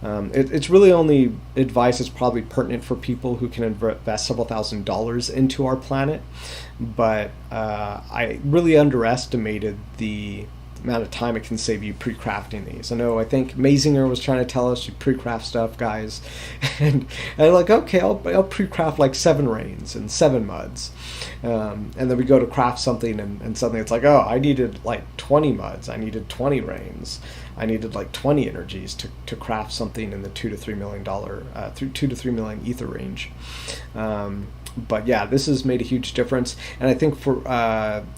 Speaker 1: It's really only advice that's probably pertinent for people who can invest several $1,000s into Our Planet, but I really underestimated the amount of time it can save you pre-crafting these. I think Mazinger was trying to tell us you pre-craft stuff, guys, and I'm like, okay, I'll pre-craft like 7 rains and 7 muds, and then we go to craft something and suddenly it's like, oh, I needed like 20 muds, I needed 20 rains, I needed like 20 energies to craft something in the $2 to $3 million $2 to $3 million ether range. But yeah, this has made a huge difference, and I think for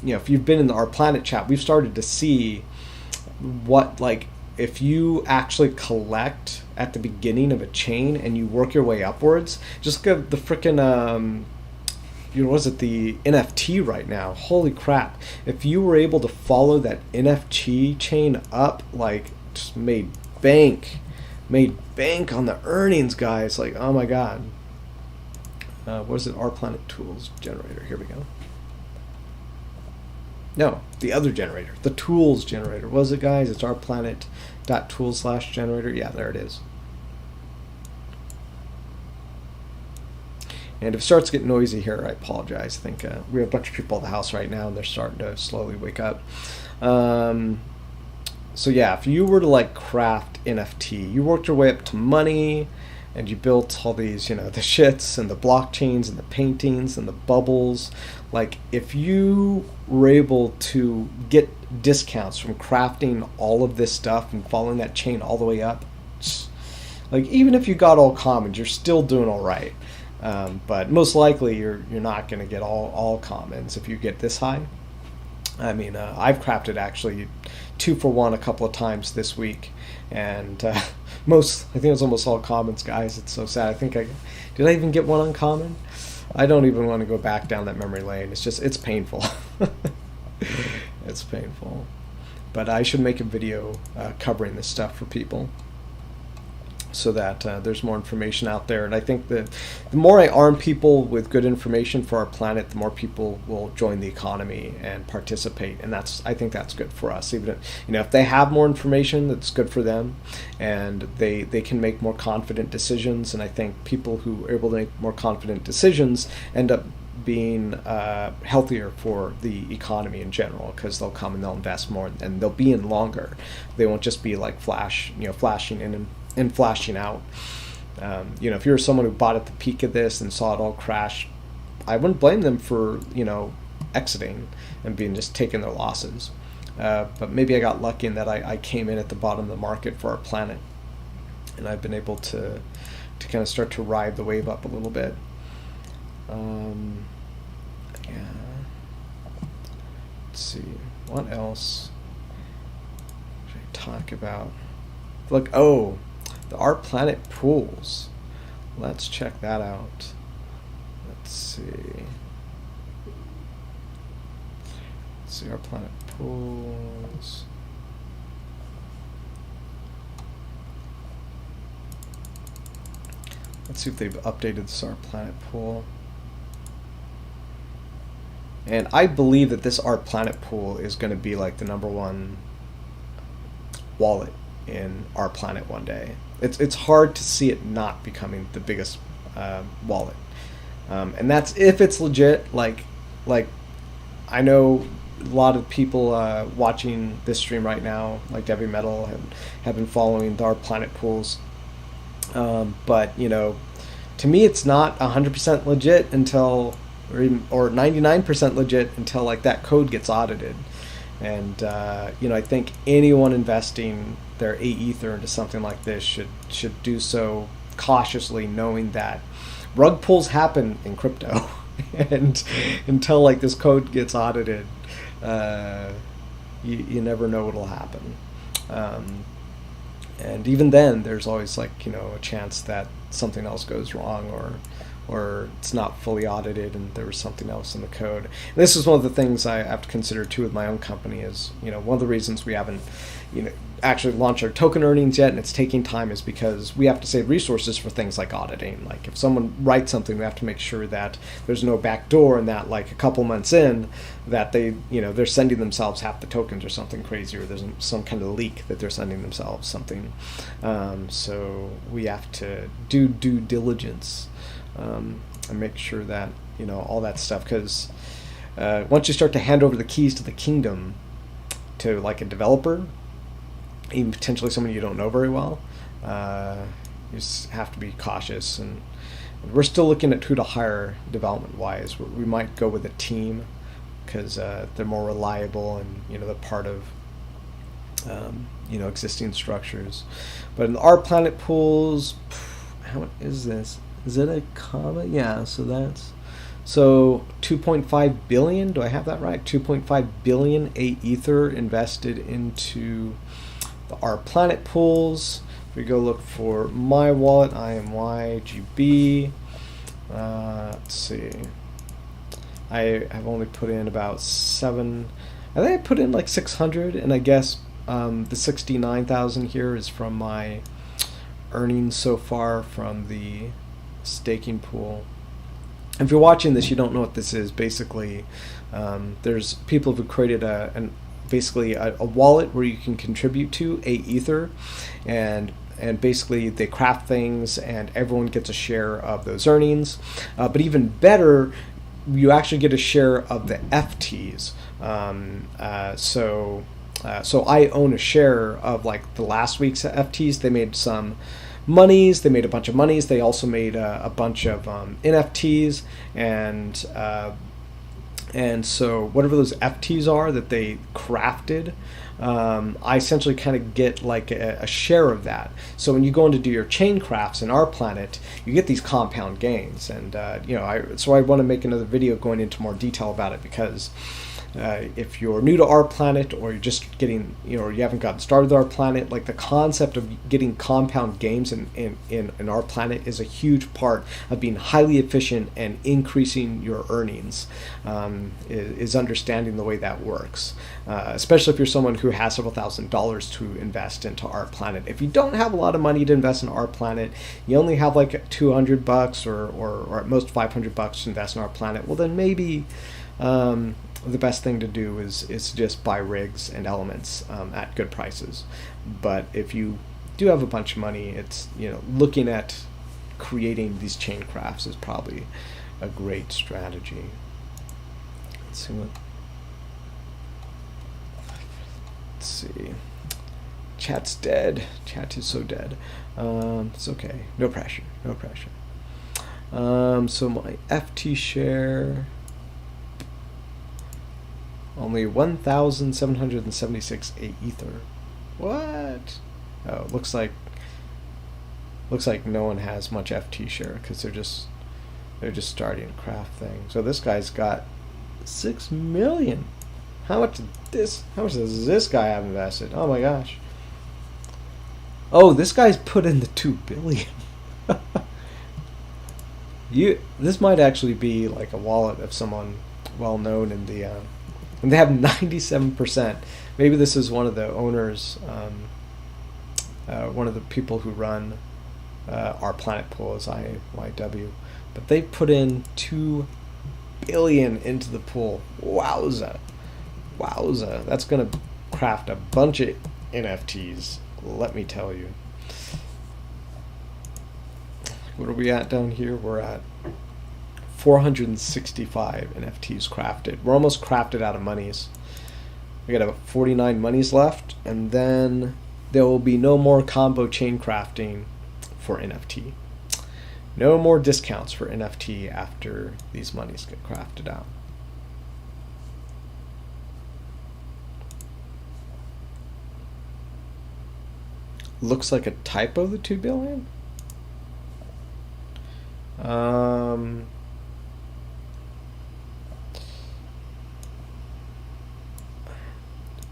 Speaker 1: if you've been in Our Planet chat, we've started to see what, like, if you actually collect at the beginning of a chain and you work your way upwards. Just give the frickin' what is it, the NFT right now? Holy crap! If you were able to follow that NFT chain up, like, just made bank on the earnings, guys. Like, oh my god. What is it? Our Planet Tools generator. Here we go. No, the other generator, the tools generator. Was it, guys? It's ourplanet.tools/generator. Yeah, there it is. And if it starts to get noisy here, I apologize. I think we have a bunch of people at the house right now, and they're starting to slowly wake up. So yeah, if you were to like craft NFT, you worked your way up to money, and you built all these, the shits and the blockchains and the paintings and the bubbles. Like, if you were able to get discounts from crafting all of this stuff and following that chain all the way up, like, even if you got all commons, you're still doing all right. But most likely you're not going to get all commons if you get this high. I mean, I've crafted actually 2 for 1 a couple of times this week, and I think it was almost all commons, guys. It's so sad. Did I even get one uncommon? I don't even want to go back down that memory lane. It's painful. It's painful. But I should make a video covering this stuff for people, so that there's more information out there. And I think that the more I arm people with good information for our planet, the more people will join the economy and participate. And I think that's good for us. Even if they have more information, that's good for them, and they can make more confident decisions. And I think people who are able to make more confident decisions end up being healthier for the economy in general, because they'll come and they'll invest more, and they'll be in longer. They won't just be like flashing in and flashing out. If you're someone who bought at the peak of this and saw it all crash, I wouldn't blame them for exiting and just taking their losses. But maybe I got lucky in that I came in at the bottom of the market for our planet, and I've been able to kind of start to ride the wave up a little bit. Yeah. Let's see, what else should I talk about? Look, the Our Planet pools. Let's check that out. Let's see. Our Planet pools. Let's see if they've updated this Our Planet pool. And I believe that this Our Planet pool is going to be like the #1 wallet in our planet one day. It's hard to see it not becoming the biggest wallet, and that's if it's legit. Like I know a lot of people watching this stream right now, like Debbie Metal, have been following our planet pools, but to me it's not 100% legit until, or 99% legit until like that code gets audited. And I think anyone investing their Ether into something like this should do so cautiously, knowing that rug pulls happen in crypto, and until like this code gets audited, you never know what'll happen. And even then, there's always a chance that something else goes wrong, or it's not fully audited and there was something else in the code. And this is one of the things I have to consider too with my own company is, one of the reasons we haven't, actually launched our token earnings yet, and it's taking time, is because we have to save resources for things like auditing. Like if someone writes something, we have to make sure that there's no back door, and that like a couple months in that they're sending themselves half the tokens or something crazy, or there's some kind of leak that they're sending themselves something. So we have to do due diligence, and make sure that all that stuff, because once you start to hand over the keys to the kingdom to like a developer, even potentially someone you don't know very well, you just have to be cautious. And we're still looking at who to hire development wise. We might go with a team because they're more reliable, and they're part of existing structures. But in our planet pools, how much is this? Is it a comma? Yeah, so 2.5 billion. Do I have that right? 2.5 billion Ether invested into our planet pools. If we go look for my wallet, IMYGB. Let's see. I have only put in about 7. I think I put in like 600, and I guess the 69,000 here is from my earnings so far from the staking pool. If you're watching this, you don't know what this is. Basically, there's people who've created basically a wallet where you can contribute to a ether, and basically they craft things and everyone gets a share of those earnings. But even better, you actually get a share of the FTs. So I own a share of like the last week's FTs. They made some monies. They made a bunch of monies. They also made a bunch of NFTs, and so whatever those FTs are that they crafted, I essentially kind of get like a share of that. So when you go in to do your chain crafts in Our Planet, you get these compound gains, and so I want to make another video going into more detail about it, because if you're new to Our Planet, or you're just getting, or you haven't gotten started with Our Planet, like the concept of getting compound gains in Our Planet is a huge part of being highly efficient and increasing your earnings, is understanding the way that works, especially if you're someone who has several $1,000s to invest into Our Planet. If you don't have a lot of money to invest in Our Planet, you only have like $200 or at most $500 to invest in Our Planet, well then maybe the best thing to do is just buy rigs and elements at good prices. But if you do have a bunch of money, it's, looking at creating these chain crafts is probably a great strategy. Let's see. Chat's dead. Chat is so dead. It's okay. No pressure. So my FT share, only 1,776 ether. What? Oh, looks like no one has much FT share, because they're just starting to craft things. So this guy's got 6 million. How much does this guy have invested? Oh my gosh. Oh, this guy's put in the 2 billion. This might actually be like a wallet of someone well known in the and they have 97%. Maybe this is one of the owners, one of the people who run Our Planet Pool is IYW, but they put in 2 billion into the pool. Wowza. That's gonna craft a bunch of NFTs, let me tell you. What are we at down here? We're at 465 NFTs crafted. We're almost crafted out of monies. We got about 49 monies left, and then there will be no more combo chain crafting for NFT. No more discounts for NFT after these monies get crafted out. Looks like a typo, the 2 billion.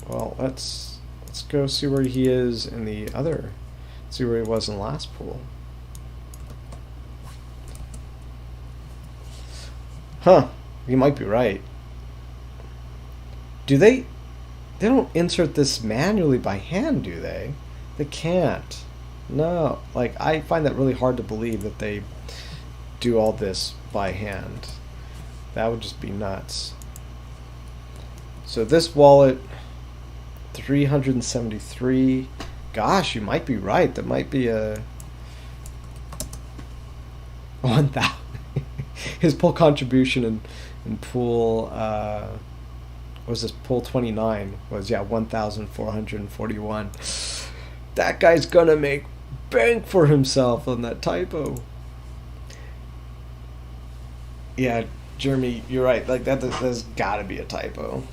Speaker 1: Well, let's go see where he is in the other. See where he was in the last pool. Huh? You might be right. Do they? They don't insert this manually by hand, do they? They can't. No. Like, I find that really hard to believe that they do all this by hand. That would just be nuts. So this wallet, 373. Gosh, you might be right. That might be a 1,000. His pool contribution in pool was this pool 29 was 1,441. That guy's gonna make bank for himself on that typo. Yeah, Jeremy, you're right. Like there's gotta be a typo.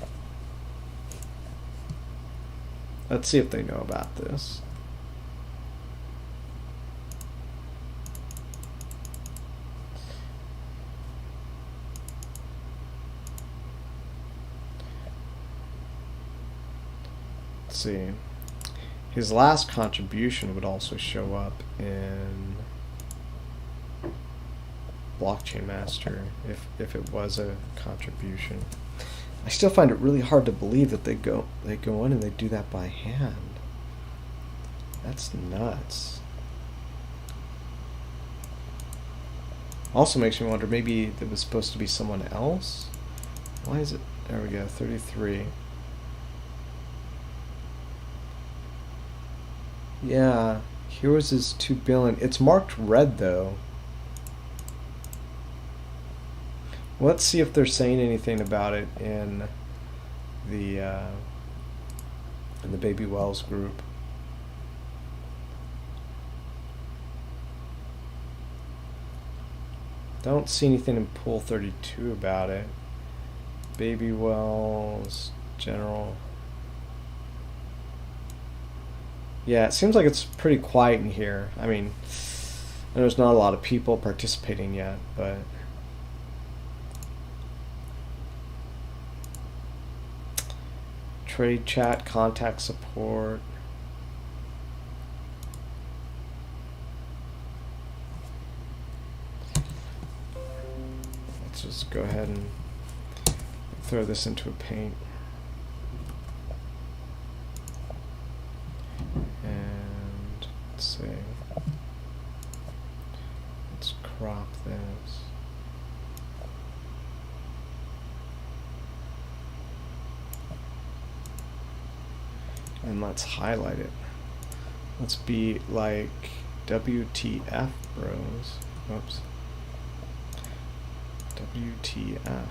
Speaker 1: Let's see if they know about this. Let's see. His last contribution would also show up in Blockchain Master if it was a contribution. I still find it really hard to believe that they go in and they do that by hand. That's nuts. Also makes me wonder, maybe there was supposed to be someone else? Why is it? There we go, 33. Yeah, here was his 2 billion. It's marked red though. Let's see if they're saying anything about it in the Baby Wells group. Don't see anything in pool 32 about it. Baby Wells, general. Yeah, it seems like it's pretty quiet in here. I mean, there's not a lot of people participating yet, but trade chat, contact support. Let's just go ahead and throw this into a paint. And let's see. Let's crop this. And let's highlight it. Let's be like WTF, bros. Oops. WTF.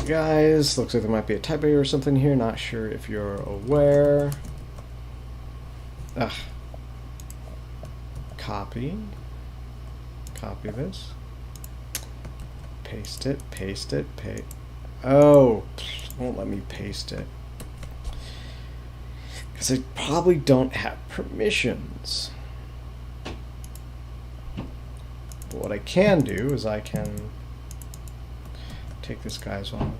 Speaker 1: Guys, looks like there might be a typo or something here. Not sure if you're aware. Copy this, paste it, oh, won't let me paste it because I probably don't have permissions. But what I can do is I can take this guy's one.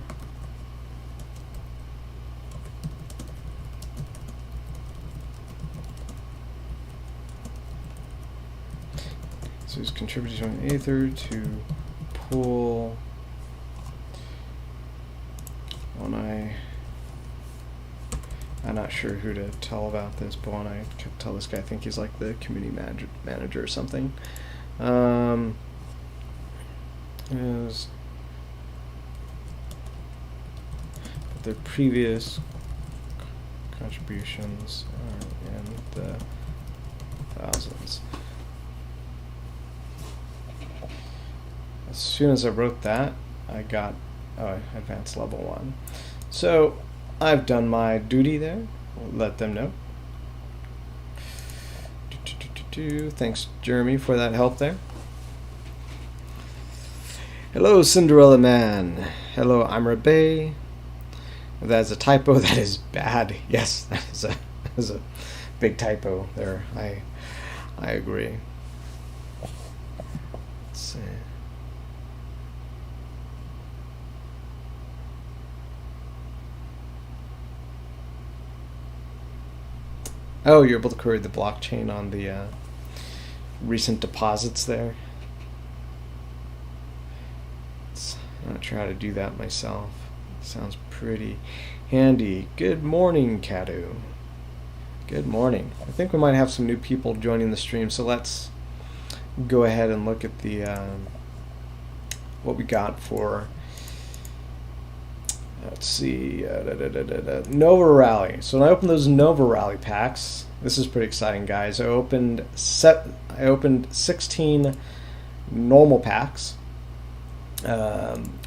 Speaker 1: So he's contributing an Aether to pool. When I'm not sure who to tell about this, but when I tell this guy, I think he's like the community manager or something. Is their previous contributions are in the thousands. As soon as I wrote that, I got advanced level 1. So I've done my duty there. I'll let them know. Thanks, Jeremy, for that help there. Hello, Cinderella Man. Hello, Imra Bay. If that is a typo, that is bad. Yes, that is a big typo there. I agree. Let's see. Oh, you're able to query the blockchain on the recent deposits there. I'm not sure how to do that myself. Sounds pretty handy. Good morning, Kadu. Good morning. I think we might have some new people joining the stream, so let's go ahead and look at the what we got for. Let's see, Nova Rally. So when I opened those Nova Rally packs, this is pretty exciting, guys. I opened 16 normal packs.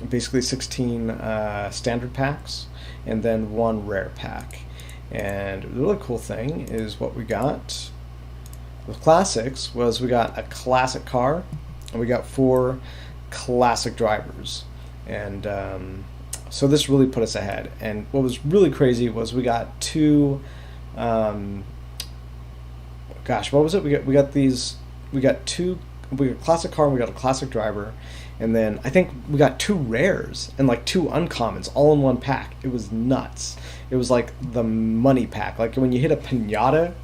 Speaker 1: Basically 16 standard packs and then 1 rare pack. And the really cool thing is what we got with classics was we got a classic car and we got 4 classic drivers. And so this really put us ahead. And what was really crazy was we got 2 gosh, what was it? We got 2 we got a classic car and we got a classic driver, and then I think we got 2 rares and like 2 uncommons all in one pack. It was nuts. It was like the money pack, like when you hit a pinata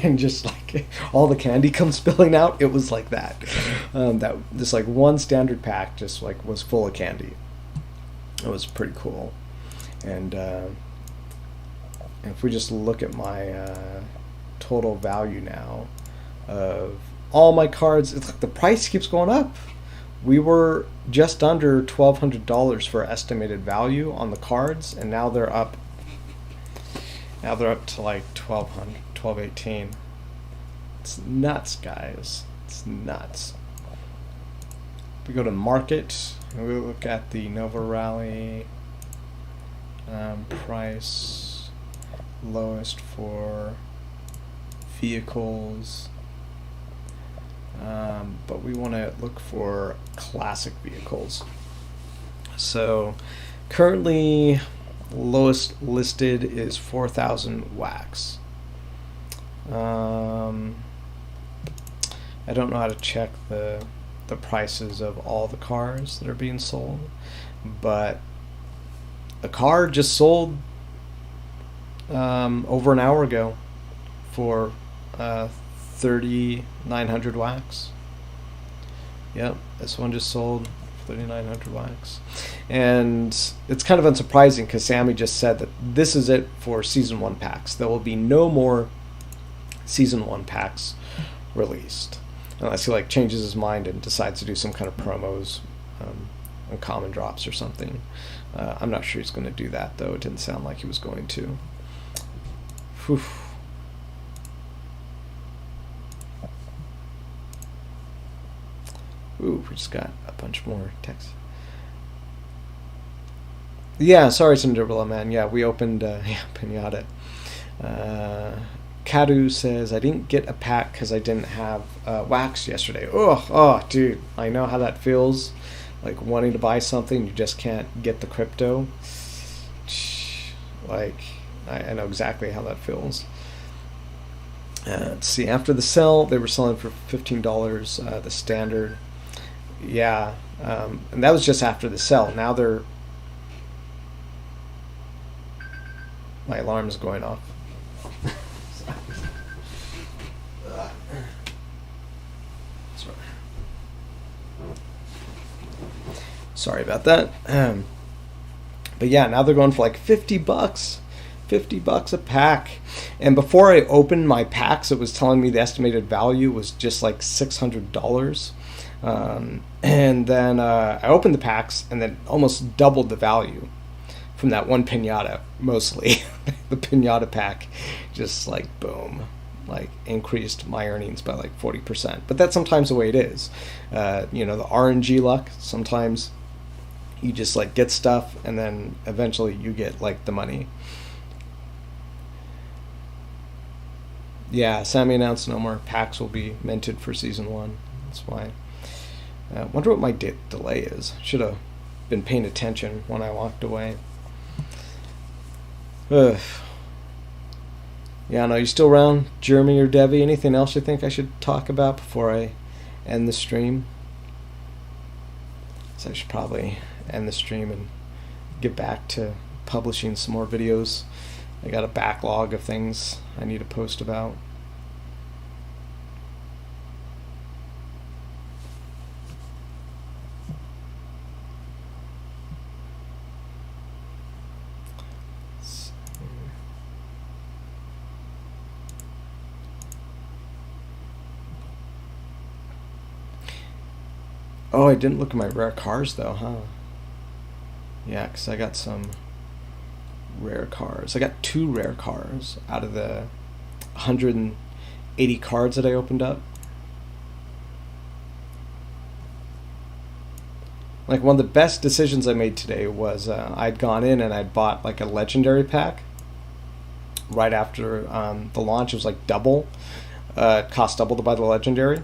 Speaker 1: and just like all the candy comes spilling out. It was like that. That this like one standard pack just like was full of candy. It was pretty cool. And if we just look at my total value now of all my cards, it's like the price keeps going up. We were just under $1,200 for estimated value on the cards, and now they're up. Now they're up to like 1,200, 1,218. It's nuts, guys. It's nuts. We go to market and we look at the Nova Rally price, lowest for vehicles. But we want to look for classic vehicles. So currently lowest listed is 4,000 wax. I don't know how to check the prices of all the cars that are being sold, but a car just sold over an hour ago for 3,900 wax. Yep, this one just sold 3,900 wax. And it's kind of unsurprising because Sammy just said that this is it for Season 1 packs. There will be no more Season 1 packs released. Unless he like changes his mind and decides to do some kind of promos on common drops or something. I'm not sure he's going to do that, though. It didn't sound like he was going to. Whew. Ooh, we just got a bunch more text. Yeah, sorry, Cinderella Man. Yeah, we opened Pinata. Kadu says, I didn't get a pack because I didn't have wax yesterday. Oh, dude, I know how that feels. Like wanting to buy something, you just can't get the crypto. Like, I know exactly how that feels. Let's see, after the sell, they were selling for $15, the standard. Yeah, and that was just after the sell. Now they're... My alarm's going off. Sorry about that. But yeah, now they're going for like $50. $50 a pack. And before I opened my packs, it was telling me the estimated value was just like $600. And then I opened the packs and then almost doubled the value from that one pinata, mostly. The pinata pack just like boom, like increased my earnings by like 40%. But that's sometimes the way it is. The RNG luck, sometimes you just like get stuff and then eventually you get like the money. Yeah, Sammy announced no more packs will be minted for Season 1. That's why. I wonder what my delay is. Should have been paying attention when I walked away. Ugh. Yeah, no, you still around, Jeremy or Debbie? Anything else you think I should talk about before I end the stream? So I should probably end the stream and get back to publishing some more videos. I got a backlog of things I need to post about. Oh, I didn't look at my rare cars though, huh? Yeah, because I got some rare cars. I got 2 rare cars out of the 180 cards that I opened up. Like one of the best decisions I made today was I'd gone in and I'd bought like a legendary pack right after the launch. It was like double. It cost double to buy the legendary.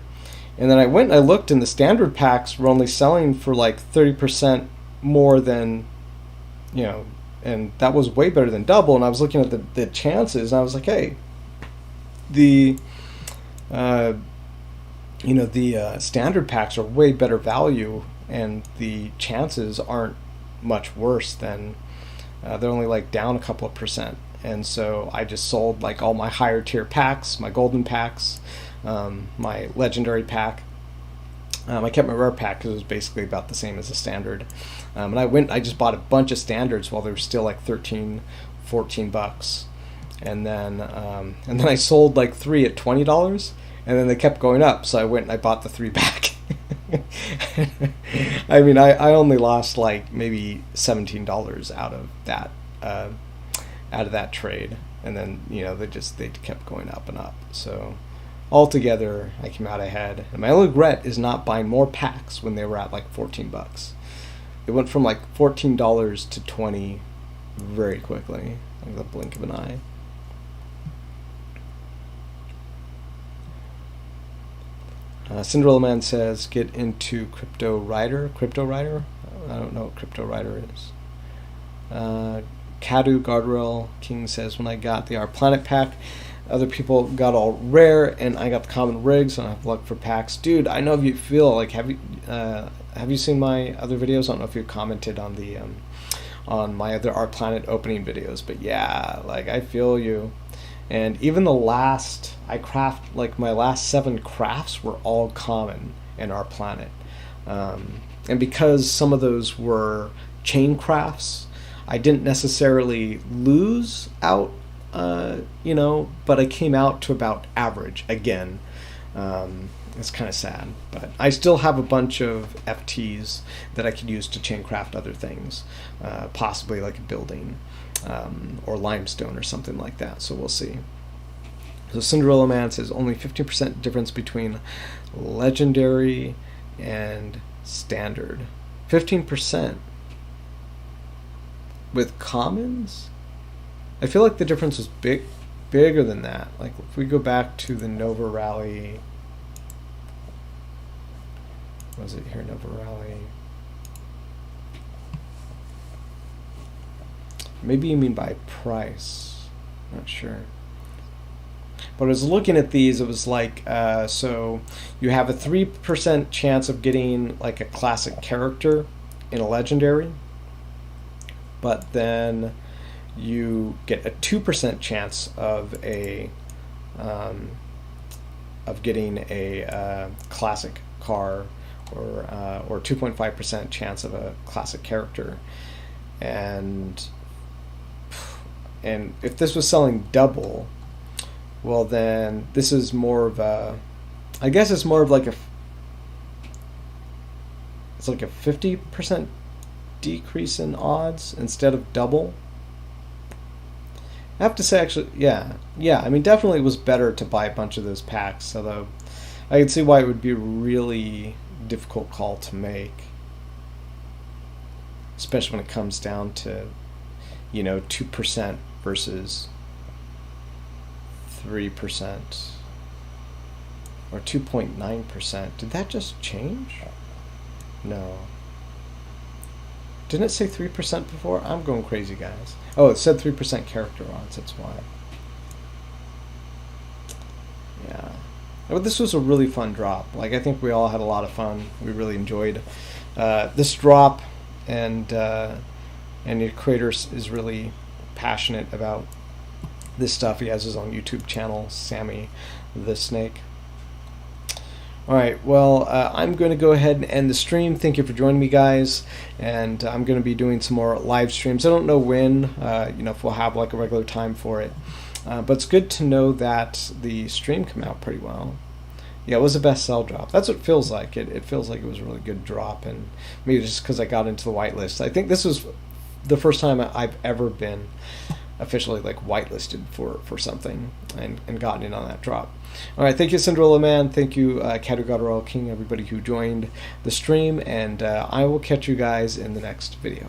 Speaker 1: And then I went and I looked, and the standard packs were only selling for like 30% more than, and that was way better than double. And I was looking at the chances, and I was like, hey, the you know, the standard packs are way better value, and the chances aren't much worse than they're only like down a couple of percent. And so I just sold like all my higher tier packs, my golden packs, my legendary pack. I kept my rare pack because it was basically about the same as the standard. And I just bought a bunch of standards while they were still like 13, 14 bucks. And then I sold like 3 at $20, and then they kept going up. So I went and I bought the 3 back. I mean, I only lost like maybe $17 out of that trade, and then, you know, they kept going up and up. So altogether, I came out ahead. And my only regret is not buying more packs when they were at like 14 bucks. It went from like $14 to 20 very quickly, like the blink of an eye. Cinderella Man says, get into Crypto Rider. Crypto Rider? I don't know what Crypto Rider is. Cadu Guardrail King says, when I got the Our Planet pack, other people got all rare, and I got the common rigs, and I have luck for packs. Dude, I know if you feel like, have you seen my other videos? I don't know if you commented on the on my other Our Planet opening videos, but yeah, like, I feel you. And even the last, like my last 7 crafts were all common in Our Planet. And because some of those were chain crafts, I didn't necessarily lose out, you know, but I came out to about average again. It's kind of sad, but I still have a bunch of FTs that I could use to chain craft other things, possibly like a building. Or limestone or something like that, so we'll see. So Cinderella Man says only 15% difference between legendary and standard. 15% with commons? I feel like the difference was bigger than that. Like if we go back to the Nova Rally, was it here, Nova Rally? Maybe you mean by price. Not sure. But I was looking at these, it was like, so you have a 3% chance of getting like a classic character in a legendary, but then you get a 2% chance of getting a classic car, or 2.5% chance of a classic character. And if this was selling double, well then this is more of a, I guess it's more of like it's like a 50% decrease in odds instead of double. I have to say, actually, yeah, I mean, definitely it was better to buy a bunch of those packs, although I can see why it would be a really difficult call to make, especially when it comes down to, you know, 2% versus 3% or 2.9%. Did that just change? No. Didn't it say 3% before? I'm going crazy, guys. Oh, it said 3% character odds, that's why. Yeah. But this was a really fun drop. Like, I think we all had a lot of fun. We really enjoyed this drop, and your creator is really passionate about this stuff. He has his own YouTube channel, Sammy the Snake. Alright, well, I'm going to go ahead and end the stream. Thank you for joining me, guys, and I'm going to be doing some more live streams. I don't know when, you know, if we'll have like a regular time for it, but it's good to know that the stream came out pretty well. Yeah, it was a best sell drop. That's what it feels like. It feels like it was a really good drop, and maybe just because I got into the whitelist. I think this was the first time I've ever been officially like whitelisted for something and gotten in on that drop. All right, thank you, Cinderella Man. Thank you, Cadu Guardrail King, everybody who joined the stream, and I will catch you guys in the next video.